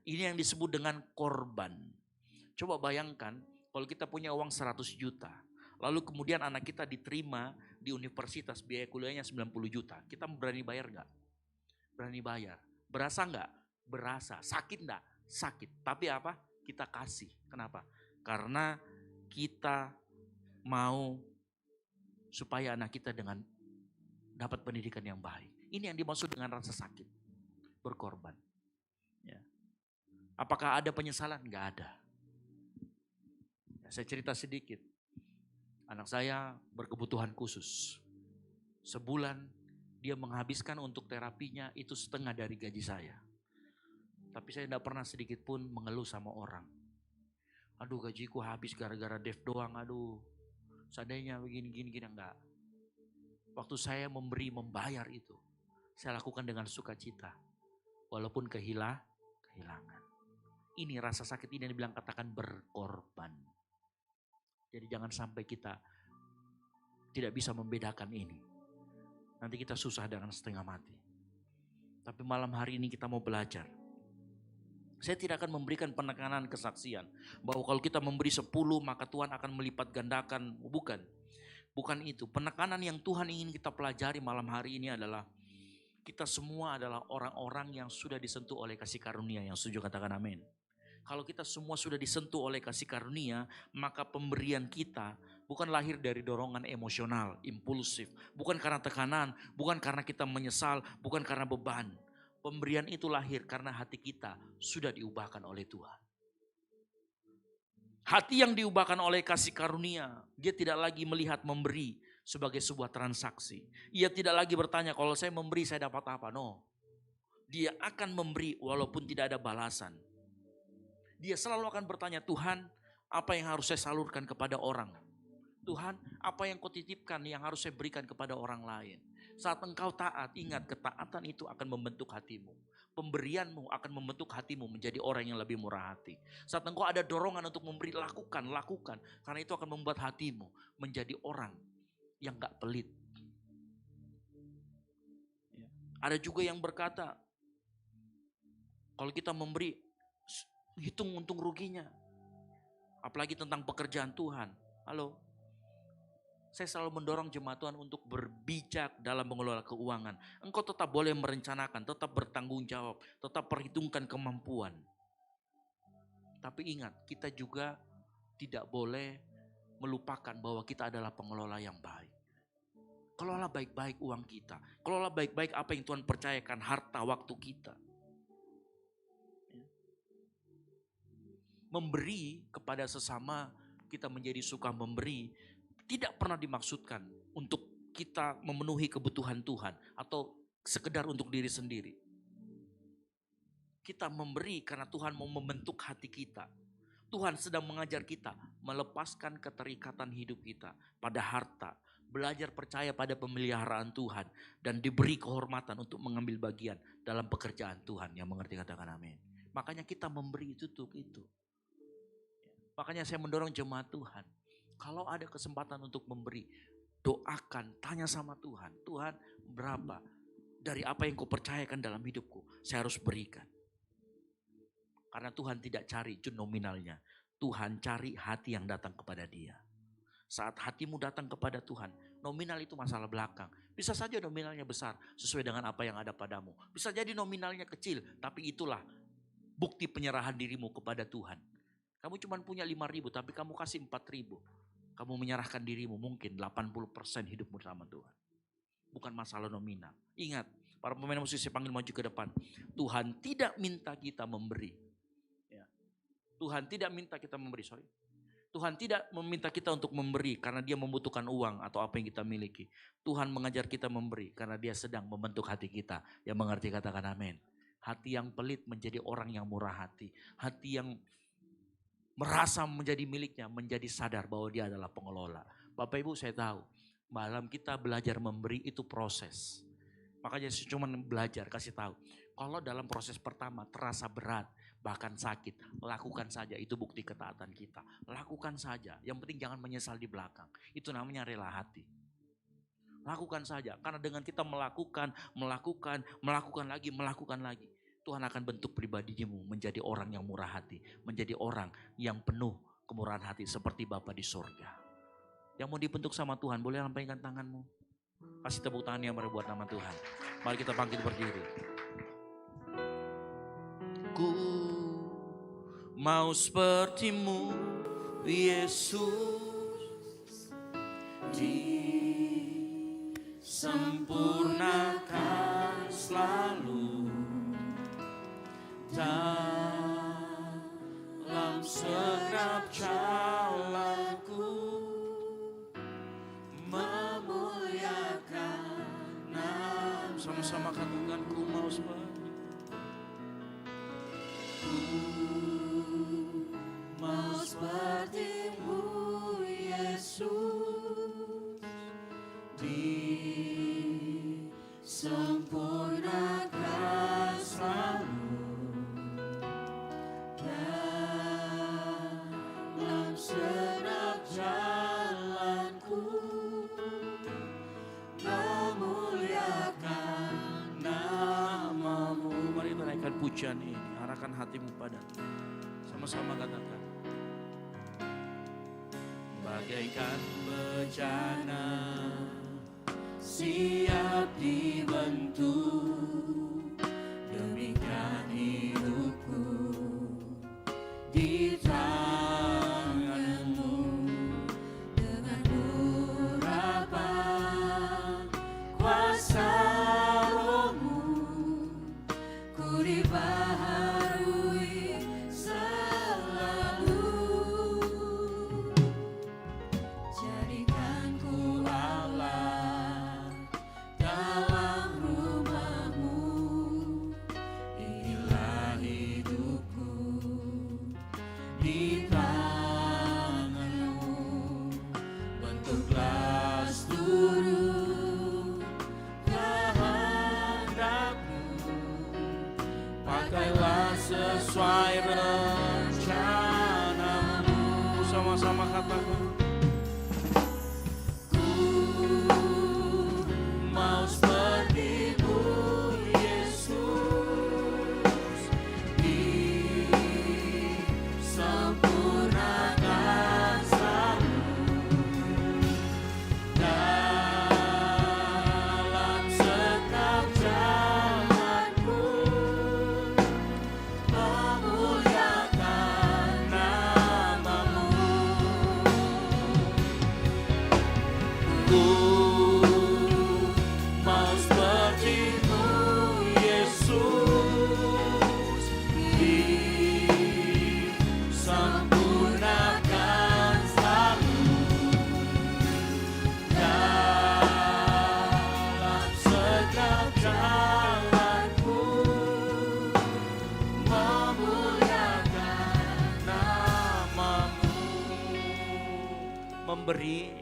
Ini yang disebut dengan korban. Coba bayangkan kalau kita punya uang 100 juta. Lalu kemudian anak kita diterima di universitas, biaya kuliahnya 90 juta. Kita berani bayar gak? Berani bayar. Berasa gak? Berasa. Sakit gak? Sakit. Tapi apa? Kita kasih. Kenapa? Karena kita mau supaya anak kita dengan dapat pendidikan yang baik. Ini yang dimaksud dengan rasa sakit. Berkorban. Ya. Apakah ada penyesalan? Enggak ada. Ya, saya cerita sedikit. Anak saya berkebutuhan khusus. Sebulan dia menghabiskan untuk terapinya itu setengah dari gaji saya. Tapi saya tidak pernah sedikit pun mengeluh sama orang. Aduh gajiku habis gara-gara dev doang, aduh. Seandainya begini-gini, enggak. Waktu saya membayar itu. Saya lakukan dengan sukacita. Walaupun kehilangan. Ini rasa sakit ini yang dibilang katakan berkorban. Jadi jangan sampai kita tidak bisa membedakan ini. Nanti kita susah dengan setengah mati. Tapi malam hari ini kita mau belajar. Saya tidak akan memberikan penekanan kesaksian. Bahwa kalau kita memberi 10 maka Tuhan akan melipat gandakan. Bukan. Bukan itu. Penekanan yang Tuhan ingin kita pelajari malam hari ini adalah kita semua adalah orang-orang yang sudah disentuh oleh kasih karunia. Yang setuju katakan amin. Kalau kita semua sudah disentuh oleh kasih karunia, maka pemberian kita bukan lahir dari dorongan emosional, impulsif. Bukan karena tekanan, bukan karena kita menyesal, bukan karena beban. Pemberian itu lahir karena hati kita sudah diubahkan oleh Tuhan. Hati yang diubahkan oleh kasih karunia, dia tidak lagi melihat memberi sebagai sebuah transaksi. Ia tidak lagi bertanya kalau saya memberi saya dapat apa, no. Dia akan memberi walaupun tidak ada balasan. Dia selalu akan bertanya, Tuhan apa yang harus saya salurkan kepada orang? Tuhan apa yang kau titipkan yang harus saya berikan kepada orang lain? Saat engkau taat, ingat ketaatan itu akan membentuk hatimu. Pemberianmu akan membentuk hatimu menjadi orang yang lebih murah hati. Saat engkau ada dorongan untuk memberi, lakukan. Karena itu akan membuat hatimu menjadi orang yang gak pelit. Ada juga yang berkata, kalau kita memberi, hitung untung ruginya. Apalagi tentang pekerjaan Tuhan. Halo. Saya selalu mendorong jemaat Tuhan untuk berbijak dalam mengelola keuangan. Engkau tetap boleh merencanakan, tetap bertanggung jawab, tetap perhitungkan kemampuan. Tapi ingat, kita juga tidak boleh melupakan bahwa kita adalah pengelola yang baik. Kelola baik-baik uang kita. Kelola baik-baik apa yang Tuhan percayakan, harta waktu kita. Memberi kepada sesama, kita menjadi suka memberi, tidak pernah dimaksudkan untuk kita memenuhi kebutuhan Tuhan atau sekedar untuk diri sendiri. Kita memberi karena Tuhan mau membentuk hati kita. Tuhan sedang mengajar kita melepaskan keterikatan hidup kita pada harta. Belajar percaya pada pemeliharaan Tuhan. Dan diberi kehormatan untuk mengambil bagian dalam pekerjaan Tuhan. Yang mengerti katakan amin. Makanya kita memberi itu untuk itu. Makanya saya mendorong jemaat Tuhan. Kalau ada kesempatan untuk memberi, doakan, tanya sama Tuhan. Tuhan, berapa dari apa yang kau percayakan dalam hidupku, saya harus berikan. Karena Tuhan tidak cari nominalnya. Tuhan cari hati yang datang kepada Dia. Saat hatimu datang kepada Tuhan, nominal itu masalah belakang. Bisa saja nominalnya besar sesuai dengan apa yang ada padamu. Bisa jadi nominalnya kecil, tapi itulah bukti penyerahan dirimu kepada Tuhan. Kamu cuma punya 5.000 tapi kamu kasih 4.000. Kamu menyerahkan dirimu mungkin 80% hidupmu sama Tuhan. Bukan masalah nominal. Ingat, para pemain musik saya panggil maju ke depan. Tuhan tidak minta kita memberi. Ya. Tuhan tidak minta kita memberi, Tuhan tidak meminta kita untuk memberi karena Dia membutuhkan uang atau apa yang kita miliki. Tuhan mengajar kita memberi karena Dia sedang membentuk hati kita. Yang mengerti katakan amin. Hati yang pelit menjadi orang yang murah hati. Hati yang merasa menjadi miliknya, menjadi sadar bahwa Dia adalah pengelola. Bapak Ibu, saya tahu malam kita belajar memberi itu proses. Makanya saya cuma belajar, kasih tahu. Kalau dalam proses pertama terasa berat, bahkan sakit, lakukan saja. Itu bukti ketaatan kita. Lakukan saja. Yang penting jangan menyesal di belakang. Itu namanya rela hati. Lakukan saja. Karena dengan kita melakukan lagi. Tuhan akan bentuk pribadimu menjadi orang yang murah hati. Menjadi orang yang penuh kemurahan hati seperti Bapa di surga. Yang mau dibentuk sama Tuhan, boleh lambaikan tanganmu. Kasih tepuk tangan yang meriah buat nama Tuhan. Mari kita bangkit berdiri. Ku mau sepertimu, Yesus, disempurnakan selalu dalam segenap jalanku, memuliakan nama. Sama-sama katakan, ku mau seperti, mau seperti-Mu Yesus, disempurnakan selalu dalam segenap jalanku, memuliakan nama-Mu. Mari naikkan pujian ini, arahkan hatimu pada sama-sama katakan. Bagaikan bejana siap dibentuk, demikian hidupku di tangan-Mu. Dengan urapan kuasa Roh-Mu, ku dibaharui selalu. Jadikan ku Allah dalam rumah-Mu. Inilah hidupku di tangan-Mu. Bentuklah seluruh kehendak-Mu. Pakailah sesuai rencana-Mu. Sama-sama katakan. Mau seperti-Mu Yesus, disempurnakan selalu dalam setiap jalanku, memuliakan nama-Mu. Memberi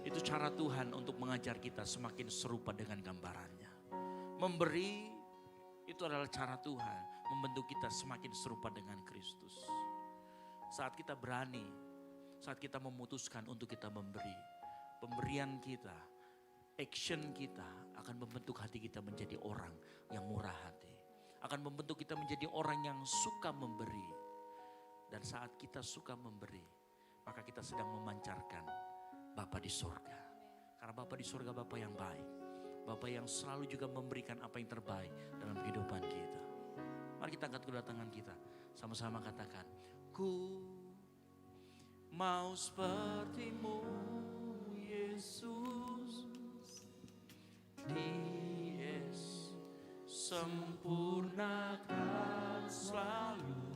itu cara Tuhan untuk mengajar kita semakin serupa dengan gambarannya. Memberi itu adalah cara Tuhan membentuk kita semakin serupa dengan Kristus. Saat kita berani, saat kita memutuskan untuk kita memberi, pemberian kita, action kita akan membentuk hati kita menjadi orang yang murah hati. Akan membentuk kita menjadi orang yang suka memberi. Dan saat kita suka memberi, maka kita sedang memancarkan Bapa di surga. Karena Bapa di surga Bapa yang baik. Bapa yang selalu juga memberikan apa yang terbaik dalam kehidupan kita. Mari kita angkat kedua tangan kita. Sama-sama katakan, ku mau sepertimu Yesus. Yesus sempurnakan selalu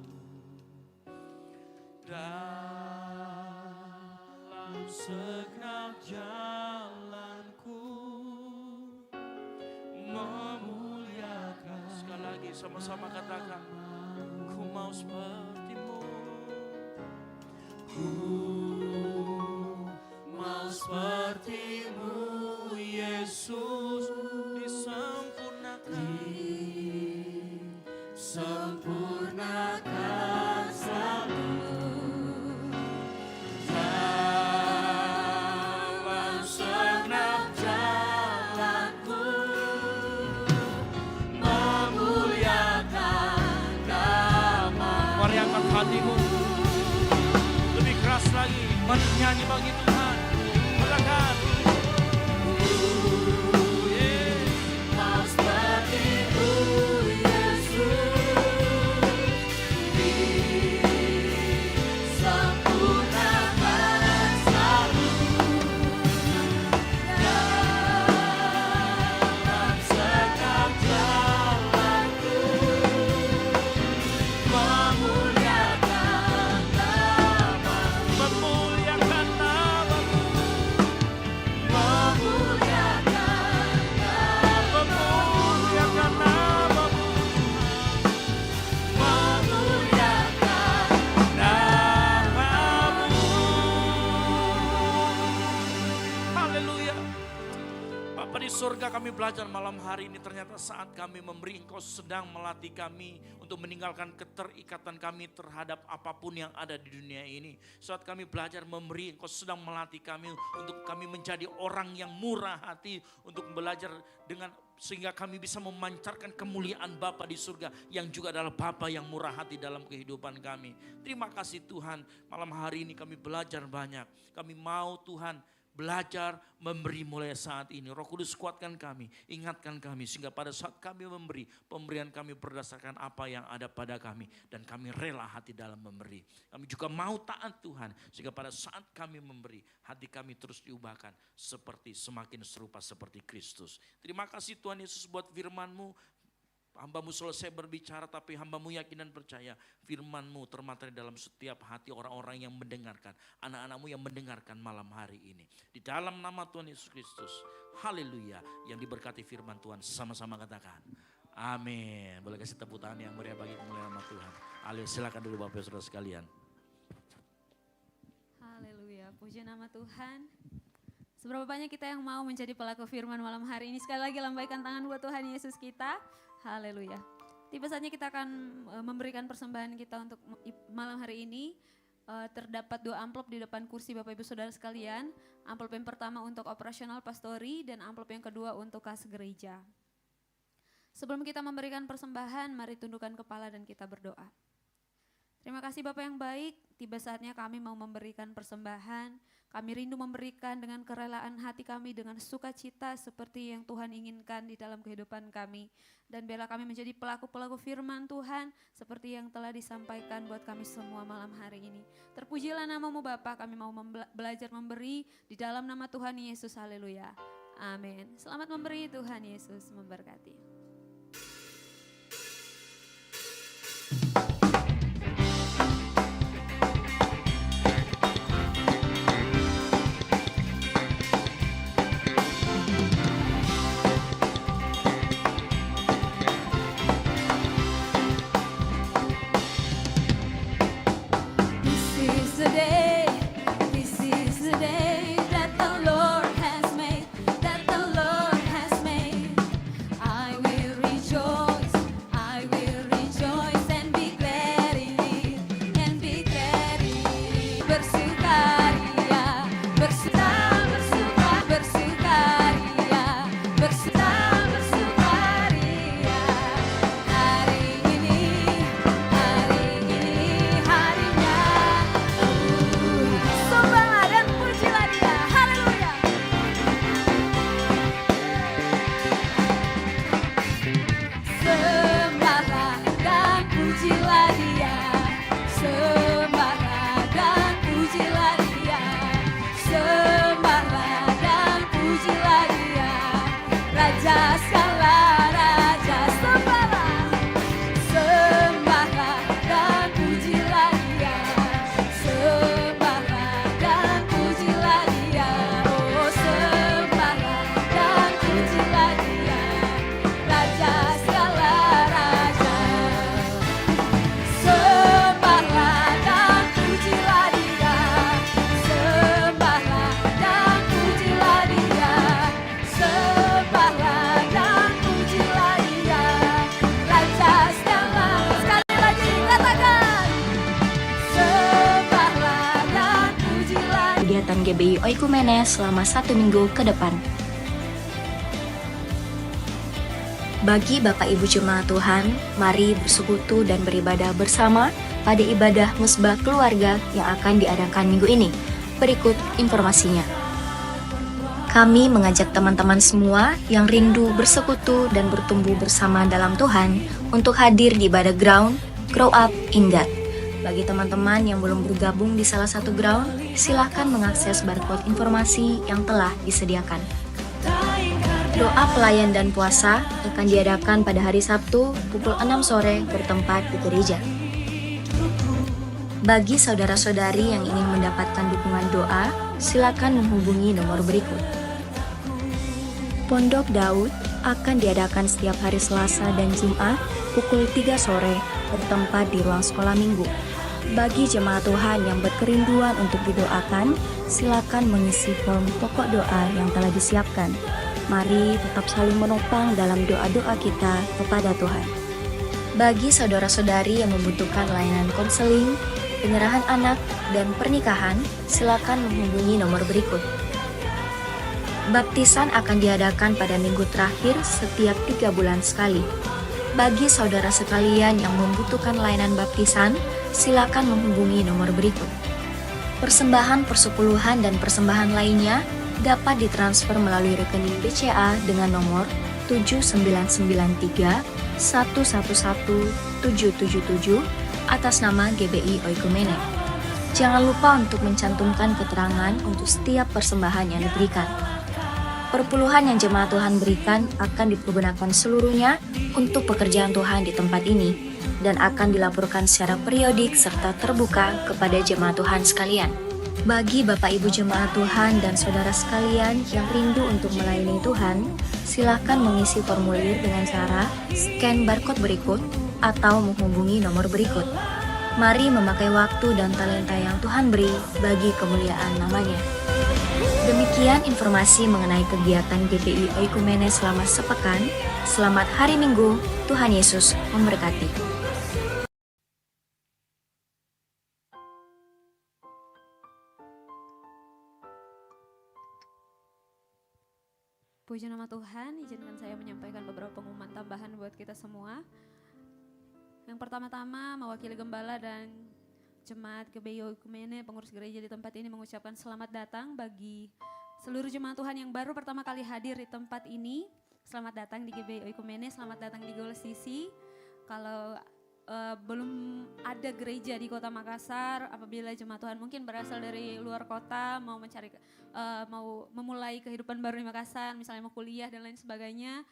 dalam segenap jalanku, memuliakan. Sekali lagi sama-sama katakan, ku mau sepertimu, ku mau sepertimu Yesus, disempurnakan selalu dalam segenap jalanku, memuliakan nama. Mari angkat hatimu lebih keras lagi, menyanyi bagi Tuhan. Katakan, surga, kami belajar malam hari ini ternyata saat kami memberi, Engkau sedang melatih kami untuk meninggalkan keterikatan kami terhadap apapun yang ada di dunia ini. Saat kami belajar memberi, Engkau sedang melatih kami untuk kami menjadi orang yang murah hati, untuk belajar dengan sehingga kami bisa memancarkan kemuliaan Bapa di surga yang juga adalah Bapa yang murah hati dalam kehidupan kami. Terima kasih Tuhan, malam hari ini kami belajar banyak. Kami mau Tuhan belajar memberi mulai saat ini. Roh Kudus kuatkan kami, ingatkan kami sehingga pada saat kami memberi, pemberian kami berdasarkan apa yang ada pada kami dan kami rela hati dalam memberi. Kami juga mau taat Tuhan sehingga pada saat kami memberi, hati kami terus diubahkan seperti semakin serupa seperti Kristus. Terima kasih Tuhan Yesus buat firman-Mu. Hamba-Mu selesai berbicara tapi hamba-Mu yakin dan percaya firman-Mu termateri dalam setiap hati orang-orang yang mendengarkan. Anak-anak-Mu yang mendengarkan malam hari ini. Di dalam nama Tuhan Yesus Kristus. Haleluya. Yang diberkati firman Tuhan. Sama-sama katakan. Amin. Boleh kasih tepuk tangan yang meriah bagi kemuliaan nama Tuhan. Haleluya. Silakan dulu Bapak Saudara sekalian. Haleluya. Puji nama Tuhan. Seberapa banyak kita yang mau menjadi pelaku firman malam hari ini. Sekali lagi lambaikan tangan buat Tuhan Yesus kita. Haleluya. Tiba saatnya kita akan memberikan persembahan kita untuk malam hari ini. Terdapat 2 amplop di depan kursi Bapak Ibu Saudara sekalian. Amplop yang pertama untuk operasional pastori dan amplop yang kedua untuk kas gereja. Sebelum kita memberikan persembahan, mari tundukkan kepala dan kita berdoa. Terima kasih Bapak yang baik, tiba saatnya kami mau memberikan persembahan. Kami rindu memberikan dengan kerelaan hati kami, dengan sukacita seperti yang Tuhan inginkan di dalam kehidupan kami. Dan biarlah kami menjadi pelaku-pelaku firman Tuhan seperti yang telah disampaikan buat kami semua malam hari ini. Terpujilah nama-Mu Bapa, kami mau belajar memberi di dalam nama Tuhan Yesus, haleluya. Amin. Selamat memberi, Tuhan Yesus memberkati. This is the kegiatan GBI Oikumene selama 1 minggu ke depan. Bagi Bapak Ibu Jemaat Tuhan, mari bersekutu dan beribadah bersama pada ibadah Mesbah Keluarga yang akan diadakan minggu ini. Berikut informasinya. Kami mengajak teman-teman semua yang rindu bersekutu dan bertumbuh bersama dalam Tuhan untuk hadir di ibadah ground Grow Up in God. Bagi teman-teman yang belum bergabung di salah satu ground, silakan mengakses barcode informasi yang telah disediakan. Doa pelayan dan puasa akan diadakan pada hari Sabtu pukul 6 sore bertempat di gereja. Bagi saudara-saudari yang ingin mendapatkan dukungan doa, silakan menghubungi nomor berikut. Pondok Daud akan diadakan setiap hari Selasa dan Jumat pukul 3 sore bertempat di ruang sekolah minggu. Bagi jemaat Tuhan yang berkerinduan untuk didoakan, silakan mengisi form pokok doa yang telah disiapkan. Mari tetap saling menopang dalam doa-doa kita kepada Tuhan. Bagi saudara-saudari yang membutuhkan layanan konseling, penyerahan anak, dan pernikahan, silakan menghubungi nomor berikut. Baptisan akan diadakan pada minggu terakhir setiap 3 bulan sekali. Bagi saudara sekalian yang membutuhkan layanan baptisan, silakan menghubungi nomor berikut. Persembahan persepuluhan dan persembahan lainnya dapat ditransfer melalui rekening BCA dengan nomor 7993 111 777 atas nama GBI Oikumene. Jangan lupa untuk mencantumkan keterangan untuk setiap persembahan yang diberikan. Perpuluhan yang jemaat Tuhan berikan akan dipergunakan seluruhnya untuk pekerjaan Tuhan di tempat ini dan akan dilaporkan secara periodik serta terbuka kepada jemaat Tuhan sekalian. Bagi Bapak Ibu jemaat Tuhan dan saudara sekalian yang rindu untuk melayani Tuhan, silakan mengisi formulir dengan cara scan barcode berikut atau menghubungi nomor berikut. Mari memakai waktu dan talenta yang Tuhan beri bagi kemuliaan namanya. Demikian informasi mengenai kegiatan GBI Oikumene selama sepekan. Selamat hari Minggu, Tuhan Yesus memberkati. Puji nama Tuhan, izinkan saya menyampaikan beberapa pengumuman tambahan buat kita semua. Yang pertama-tama, mewakili gembala dan jemaat GBI Oikumene, pengurus gereja di tempat ini mengucapkan selamat datang bagi seluruh jemaat Tuhan yang baru pertama kali hadir di tempat ini. Selamat datang di GBI Oikumene, selamat datang di Goal CC. Kalau belum ada gereja di Kota Makassar, apabila jemaat Tuhan mungkin berasal dari luar kota, mau mencari mau memulai kehidupan baru di Makassar, misalnya mau kuliah dan lain sebagainya,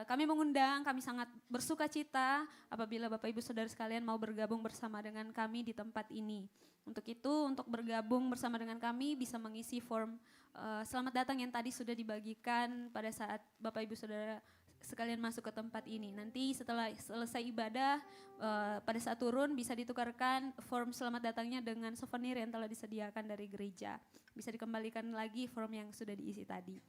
kami mengundang, kami sangat bersuka cita apabila Bapak Ibu Saudara sekalian mau bergabung bersama dengan kami di tempat ini. Untuk itu, untuk bergabung bersama dengan kami bisa mengisi form selamat datang yang tadi sudah dibagikan pada saat Bapak Ibu Saudara sekalian masuk ke tempat ini. Nanti setelah selesai ibadah, pada saat turun bisa ditukarkan form selamat datangnya dengan souvenir yang telah disediakan dari gereja. Bisa dikembalikan lagi form yang sudah diisi tadi.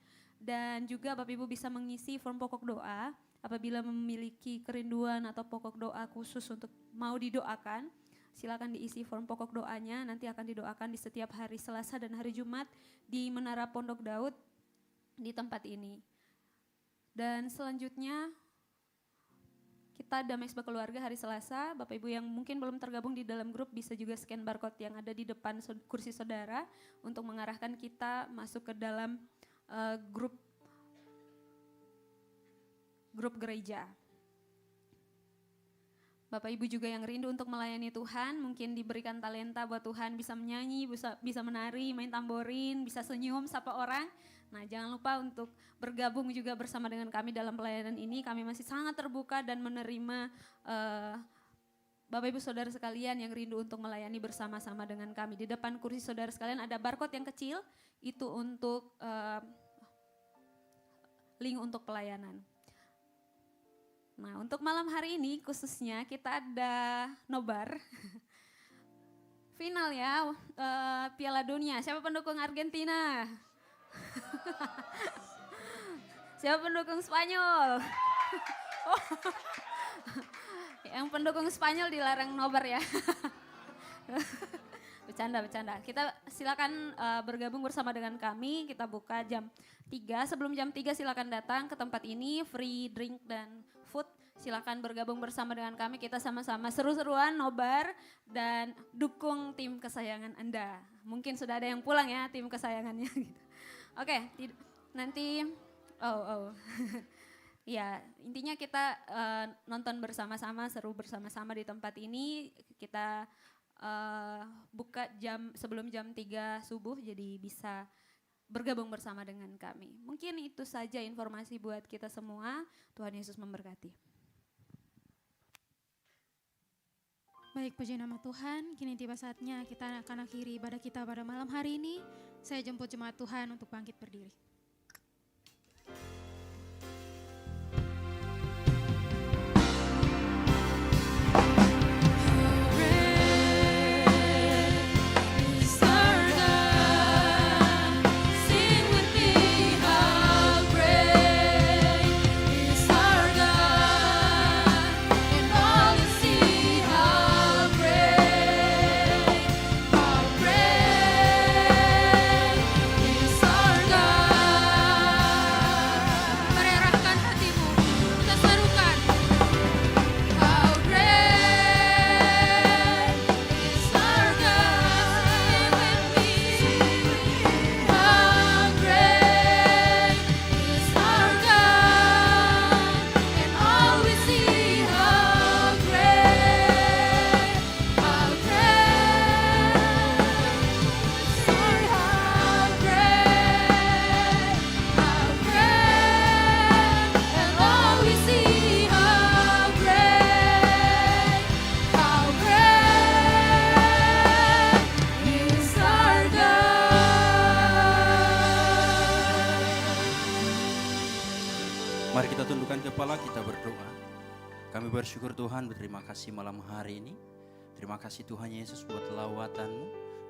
Dan juga Bapak Ibu bisa mengisi form pokok doa apabila memiliki kerinduan atau pokok doa khusus untuk mau didoakan. Silakan diisi form pokok doanya, nanti akan didoakan di setiap hari Selasa dan hari Jumat di Menara Pondok Daud di tempat ini. Dan selanjutnya kita ada Mesbah Keluarga hari Selasa. Bapak Ibu yang mungkin belum tergabung di dalam grup bisa juga scan barcode yang ada di depan kursi saudara untuk mengarahkan kita masuk ke dalam grup gereja. Bapak Ibu juga yang rindu untuk melayani Tuhan, mungkin diberikan talenta buat Tuhan, bisa menyanyi, bisa menari, main tamborin, bisa senyum, sapa orang. Nah, jangan lupa untuk bergabung juga bersama dengan kami dalam pelayanan ini. Kami masih sangat terbuka dan menerima Bapak Ibu Saudara sekalian yang rindu untuk melayani bersama-sama dengan kami. Di depan kursi saudara sekalian ada barcode yang kecil, itu untuk link untuk pelayanan. Nah, untuk malam hari ini khususnya kita ada nobar. Final ya, Piala Dunia. Siapa pendukung Argentina? Siapa pendukung Spanyol? Oh. Yang pendukung Spanyol dilarang nobar ya. Bercanda. Kita silakan bergabung bersama dengan kami. Kita buka jam 3. Sebelum jam 3 silakan datang ke tempat ini, free drink dan food. Silakan bergabung bersama dengan kami. Kita sama-sama seru-seruan, nobar dan dukung tim kesayangan Anda. Mungkin sudah ada yang pulang ya tim kesayangannya gitu. Oke, nanti ya, intinya kita nonton bersama-sama, seru bersama-sama di tempat ini. Kita buka sebelum jam 3 subuh, jadi bisa bergabung bersama dengan kami. Mungkin itu saja informasi buat kita semua. Tuhan Yesus memberkati. Baik, puji nama Tuhan. Kini tiba saatnya kita akan akhiri ibadah kita pada malam hari ini. Saya jemput jemaat Tuhan untuk bangkit berdiri. Mari kita tundukkan kepala, kita berdoa. Kami bersyukur Tuhan, berterima kasih malam hari ini. Terima kasih Tuhan Yesus buat lawatan-Mu,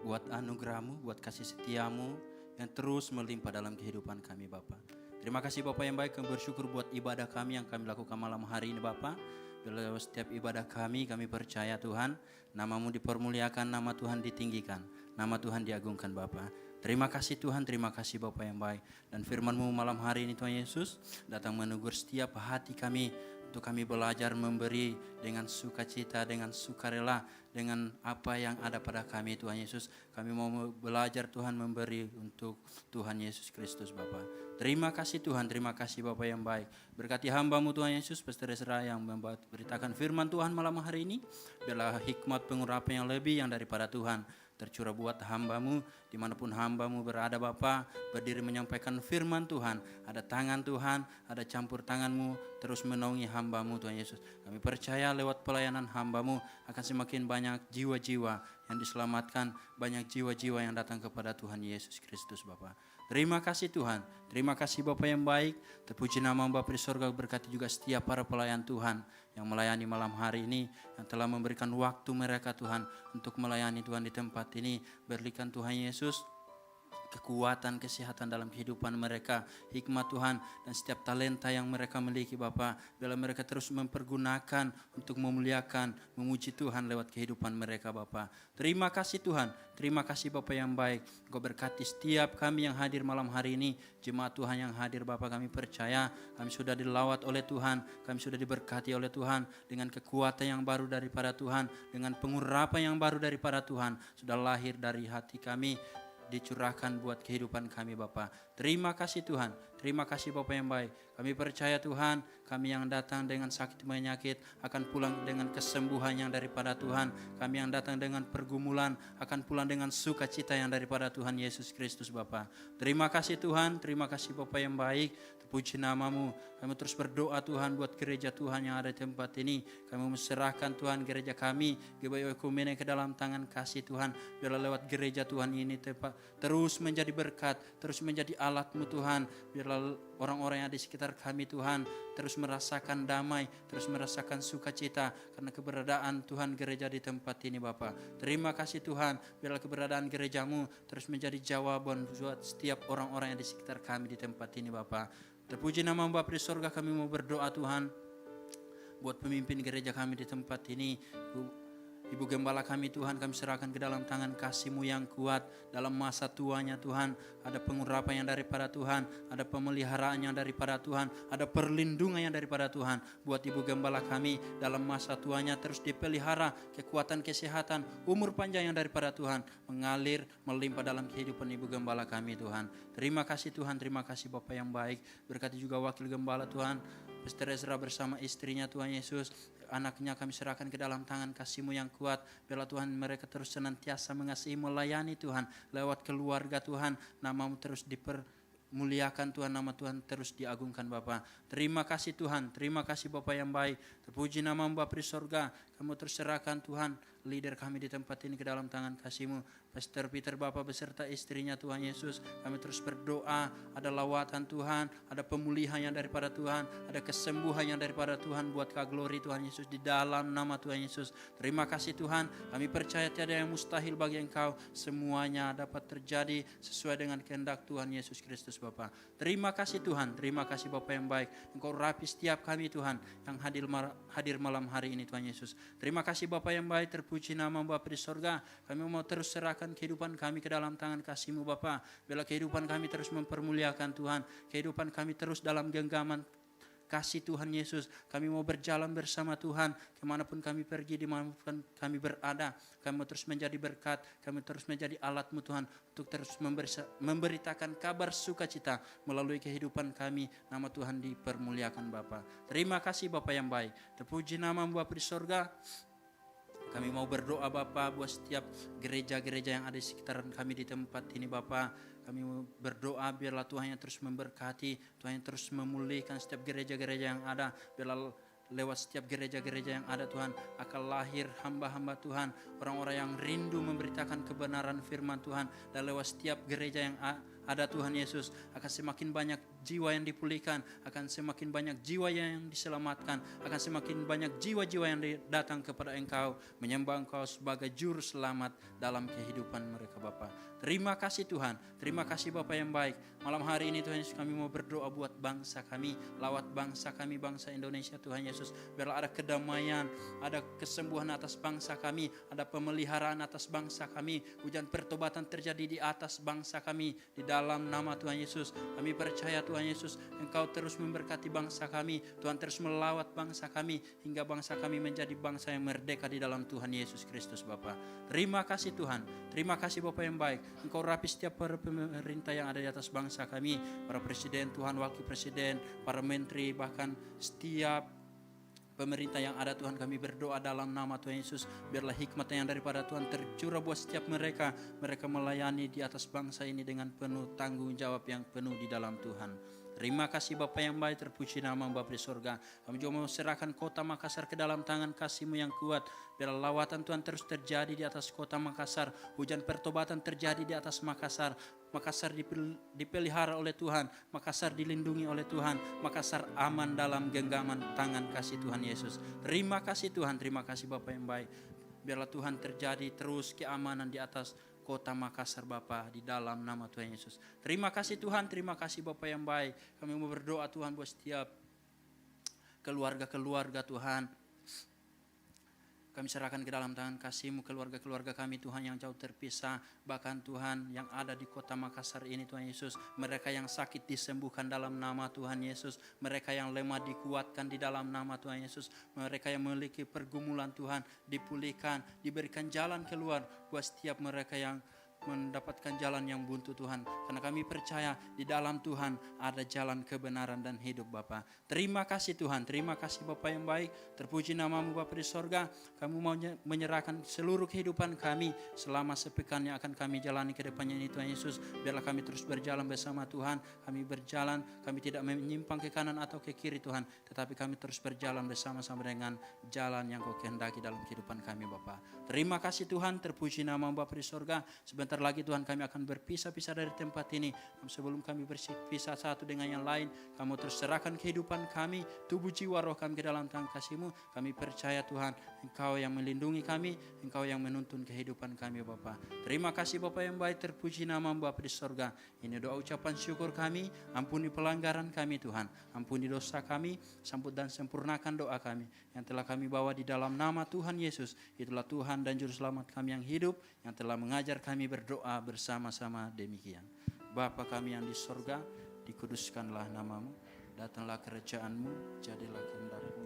buat anugerah-Mu, buat kasih setia-Mu yang terus melimpah dalam kehidupan kami Bapa. Terima kasih Bapa yang baik, kami bersyukur buat ibadah kami yang kami lakukan malam hari ini Bapa. Dalam setiap ibadah kami percaya Tuhan, nama-Mu dipermuliakan, nama Tuhan ditinggikan, nama Tuhan diagungkan Bapa. Terima kasih Tuhan, terima kasih Bapa yang baik. Dan firman-Mu malam hari ini Tuhan Yesus datang menegur setiap hati kami untuk kami belajar memberi dengan sukacita, dengan sukarela, dengan apa yang ada pada kami Tuhan Yesus. Kami mau belajar Tuhan memberi untuk Tuhan Yesus Kristus Bapa. Terima kasih Tuhan, terima kasih Bapa yang baik. Berkati hamba-Mu Tuhan Yesus, Pastor Ezra yang memberitakan firman Tuhan malam hari ini. Biarlah hikmat pengurapan yang lebih yang daripada Tuhan tercurah buat hamba-Mu, dimanapun hamba-Mu berada Bapa, berdiri menyampaikan firman Tuhan. Ada tangan Tuhan, ada campur tangan-Mu, terus menaungi hamba-Mu Tuhan Yesus. Kami percaya lewat pelayanan hamba-Mu akan semakin banyak jiwa-jiwa yang diselamatkan, banyak jiwa-jiwa yang datang kepada Tuhan Yesus Kristus Bapa. Terima kasih Tuhan, terima kasih Bapa yang baik. Terpuji nama Bapa di sorga, berkati juga setiap para pelayan Tuhan yang melayani malam hari ini, yang telah memberikan waktu mereka Tuhan untuk melayani Tuhan di tempat ini. Berikan Tuhan Yesus kekuatan, kesehatan dalam kehidupan mereka, hikmat Tuhan, dan setiap talenta yang mereka miliki Bapa, biarlah mereka terus mempergunakan untuk memuliakan, memuji Tuhan lewat kehidupan mereka Bapa. Terima kasih Tuhan, terima kasih Bapa yang baik. Engkau berkati setiap kami yang hadir malam hari ini, jemaat Tuhan yang hadir Bapa, kami percaya kami sudah dilawat oleh Tuhan, kami sudah diberkati oleh Tuhan dengan kekuatan yang baru daripada Tuhan, dengan pengurapan yang baru daripada Tuhan, sudah lahir dari hati kami, dicurahkan buat kehidupan kami Bapa. Terima kasih Tuhan, terima kasih Bapa yang baik. Kami percaya Tuhan, kami yang datang dengan sakit penyakit akan pulang dengan kesembuhan yang daripada Tuhan. Kami yang datang dengan pergumulan akan pulang dengan sukacita yang daripada Tuhan Yesus Kristus Bapa. Terima kasih Tuhan, terima kasih Bapa yang baik. Puji nama-Mu. Kami terus berdoa Tuhan buat gereja Tuhan yang ada di tempat ini. Kami menserahkan Tuhan gereja kami, GBI Oikumene, ke dalam tangan kasih Tuhan. Biarlah lewat gereja Tuhan ini terus menjadi berkat, terus menjadi alat-Mu Tuhan. Biarlah orang-orang yang ada di sekitar kami Tuhan terus merasakan damai, terus merasakan sukacita karena keberadaan Tuhan gereja di tempat ini Bapa. Terima kasih Tuhan, biarlah keberadaan gereja-Mu terus menjadi jawaban buat setiap orang-orang yang di sekitar kami di tempat ini Bapa. Terpuji nama Bapa di sorga, kami mau berdoa Tuhan buat pemimpin gereja kami di tempat ini, Ibu Gembala kami Tuhan, kami serahkan ke dalam tangan kasih-Mu yang kuat dalam masa tuanya Tuhan. Ada pengurapan yang daripada Tuhan, ada pemeliharaan yang daripada Tuhan, ada perlindungan yang daripada Tuhan. Buat Ibu Gembala kami dalam masa tuanya terus dipelihara, kekuatan, kesehatan, umur panjang yang daripada Tuhan mengalir, melimpah dalam kehidupan Ibu Gembala kami Tuhan. Terima kasih Tuhan, terima kasih Bapak yang baik. Berkati juga Wakil Gembala Tuhan, Pastor Ezra bersama istrinya Tuhan Yesus. Anaknya kami serahkan ke dalam tangan kasih-Mu yang kuat. Biarlah Tuhan mereka terus senantiasa mengasihi, melayani Tuhan. Lewat keluarga Tuhan, nama-Mu terus dipermuliakan Tuhan, nama Tuhan terus diagungkan Bapa. Terima kasih Tuhan, terima kasih Bapa yang baik. Terpuji nama-Mu Bapa di sorga. Kamu terus serahkan Tuhan, leader kami di tempat ini ke dalam tangan kasih-Mu. Pastor Peter Bapak beserta istrinya Tuhan Yesus, kami terus berdoa, ada lawatan Tuhan, ada pemulihan yang daripada Tuhan, ada kesembuhan yang daripada Tuhan buat glory Tuhan Yesus di dalam nama Tuhan Yesus. Terima kasih Tuhan, kami percaya tiada yang mustahil bagi Engkau, semuanya dapat terjadi sesuai dengan kehendak Tuhan Yesus Kristus Bapa. Terima kasih Tuhan, terima kasih Bapa yang baik, Engkau rapi setiap kami Tuhan yang hadir malam hari ini Tuhan Yesus. Terima kasih Bapa yang baik, terpuji nama Bapa di sorga, kami mau terus serahkan kehidupan kami ke dalam tangan kasih-Mu Bapa. Biarlah kehidupan kami terus mempermuliakan Tuhan, kehidupan kami terus dalam genggaman kasih Tuhan Yesus. Kami mau berjalan bersama Tuhan kemanapun kami pergi, dimanapun kami berada. Kami mau terus menjadi berkat, kami terus menjadi alat-Mu Tuhan untuk terus memberitakan kabar sukacita melalui kehidupan kami. Nama Tuhan dipermuliakan Bapa. Terima kasih Bapa yang baik, terpuji nama-Mu Bapa di sorga. Kami mau berdoa Bapa buat setiap gereja-gereja yang ada di sekitaran kami di tempat ini Bapa. Kami mau berdoa biarlah Tuhan yang terus memberkati, Tuhan yang terus memulihkan setiap gereja-gereja yang ada. Biarlah lewat setiap gereja-gereja yang ada Tuhan akan lahir hamba-hamba Tuhan, orang-orang yang rindu memberitakan kebenaran firman Tuhan. Dan lewat setiap gereja yang ada Tuhan Yesus, akan semakin banyak jiwa yang dipulihkan, akan semakin banyak jiwa yang diselamatkan, akan semakin banyak jiwa-jiwa yang datang kepada Engkau, menyembah Engkau sebagai juru selamat dalam kehidupan mereka Bapa. Terima kasih Tuhan, terima kasih Bapa yang baik. Malam hari ini Tuhan Yesus kami mau berdoa buat bangsa kami, lawat bangsa kami, bangsa Indonesia Tuhan Yesus. Biarlah ada kedamaian, ada kesembuhan atas bangsa kami, ada pemeliharaan atas bangsa kami, hujan pertobatan terjadi di atas bangsa kami, di dalam nama Tuhan Yesus. Kami percaya Tuhan Yesus, Engkau terus memberkati bangsa kami, Tuhan terus melawat bangsa kami, hingga bangsa kami menjadi bangsa yang merdeka di dalam Tuhan Yesus Kristus Bapa. Terima kasih Tuhan, terima kasih Bapa yang baik. Engkau rapi setiap para pemerintah yang ada di atas bangsa kami, para presiden Tuhan, wakil presiden, para menteri, bahkan setiap pemerintah yang ada Tuhan. Kami berdoa dalam nama Tuhan Yesus, biarlah hikmat yang daripada Tuhan tercurah buat setiap mereka melayani di atas bangsa ini dengan penuh tanggung jawab yang penuh di dalam Tuhan. Terima kasih Bapa yang baik, terpuji nama Bapa di sorga. Kami juga mau serahkan kota Makassar ke dalam tangan kasih-Mu yang kuat. Biar lawatan Tuhan terus terjadi di atas kota Makassar, hujan pertobatan terjadi di atas Makassar. Makassar dipelihara oleh Tuhan, Makassar dilindungi oleh Tuhan, Makassar aman dalam genggaman tangan kasih Tuhan Yesus. Terima kasih Tuhan, terima kasih Bapa yang baik. Biarlah Tuhan terjadi terus keamanan di atas kota Makassar Bapa di dalam nama Tuhan Yesus. Terima kasih Tuhan, terima kasih Bapa yang baik. Kami mau berdoa Tuhan buat setiap keluarga-keluarga Tuhan. Kami serahkan ke dalam tangan kasih-Mu keluarga-keluarga kami Tuhan yang jauh terpisah. Bahkan Tuhan yang ada di kota Makassar ini Tuhan Yesus. Mereka yang sakit disembuhkan dalam nama Tuhan Yesus. Mereka yang lemah dikuatkan di dalam nama Tuhan Yesus. Mereka yang memiliki pergumulan Tuhan dipulihkan, diberikan jalan keluar buat setiap mereka yang mendapatkan jalan yang buntu Tuhan. Karena kami percaya di dalam Tuhan ada jalan kebenaran dan hidup Bapa. Terima kasih Tuhan, terima kasih Bapa yang baik. Terpuji nama-Mu Bapa di sorga. Kamu mau menyerahkan seluruh kehidupan kami selama sepekan yang akan kami jalani ke depannya ini Tuhan Yesus. Biarlah kami terus berjalan bersama Tuhan. Kami berjalan, kami tidak menyimpang ke kanan atau ke kiri Tuhan. Tetapi kami terus berjalan bersama-sama dengan jalan yang Kau kehendaki dalam kehidupan kami Bapa. Terima kasih Tuhan, terpuji nama-Mu Bapa di sorga. Sebentar sebentar lagi Tuhan kami akan berpisah-pisah dari tempat ini. Sebelum kami berpisah satu dengan yang lain, kamu terus serahkan kehidupan kami, tubuh jiwa roh kami ke dalam tangan kasih-Mu. Kami percaya Tuhan, Engkau yang melindungi kami, Engkau yang menuntun kehidupan kami Bapa. Terima kasih Bapa yang baik, terpuji nama-Mu Bapa di sorga. Ini doa ucapan syukur kami, ampuni pelanggaran kami Tuhan, ampuni dosa kami, sambut dan sempurnakan doa kami yang telah kami bawa di dalam nama Tuhan Yesus. Itulah Tuhan dan Juru Selamat kami yang hidup, yang telah mengajar kami berdoa bersama-sama demikian. Bapa kami yang di sorga, dikuduskanlah nama-Mu, datanglah kerajaan-Mu, jadilah kehendak-Mu.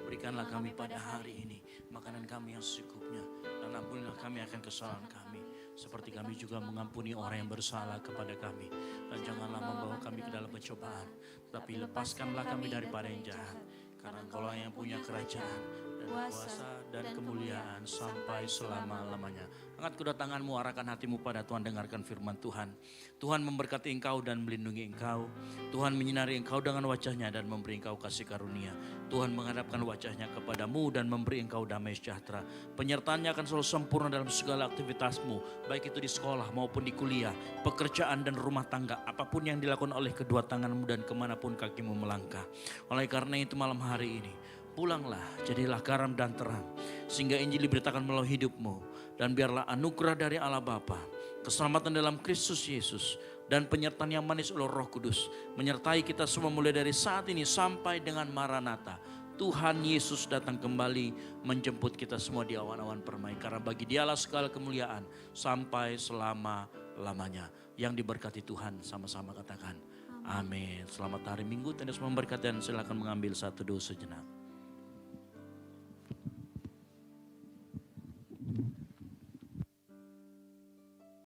Berikanlah kami pada hari ini makanan kami yang secukupnya, dan ampunilah kami akan kesalahan kami, seperti kami juga mengampuni orang yang bersalah kepada kami. Dan janganlah membawa kami ke dalam pencobaan, tetapi lepaskanlah kami daripada yang jahat. Karena Engkaulah yang punya kerajaan dan kuasa dan kemuliaan sampai selama-lamanya. Angkat kedua tanganmu, arahkan hatimu pada Tuhan, dengarkan firman Tuhan. Tuhan memberkati engkau dan melindungi engkau. Tuhan menyinari engkau dengan wajahnya dan memberi engkau kasih karunia. Tuhan menghadapkan wajahnya kepadamu dan memberi engkau damai sejahtera. Penyertaannya akan selalu sempurna dalam segala aktivitasmu, baik itu di sekolah maupun di kuliah, pekerjaan dan rumah tangga, apapun yang dilakukan oleh kedua tanganmu dan kemanapun kakimu melangkah. Oleh karena itu malam hari ini, pulanglah, jadilah garam dan terang, sehingga Injil diberitakan melalui hidupmu. Dan biarlah anugerah dari Allah Bapa, keselamatan dalam Kristus Yesus, dan penyertaan yang manis oleh Roh Kudus menyertai kita semua mulai dari saat ini sampai dengan Maranatha. Tuhan Yesus datang kembali menjemput kita semua di awan-awan permai. Karena bagi Dialah segala kemuliaan sampai selama-lamanya. Yang diberkati Tuhan, sama-sama katakan amin. Selamat hari Minggu, Tuhan Yesus memberkati, dan silakan mengambil satu doa sejenak.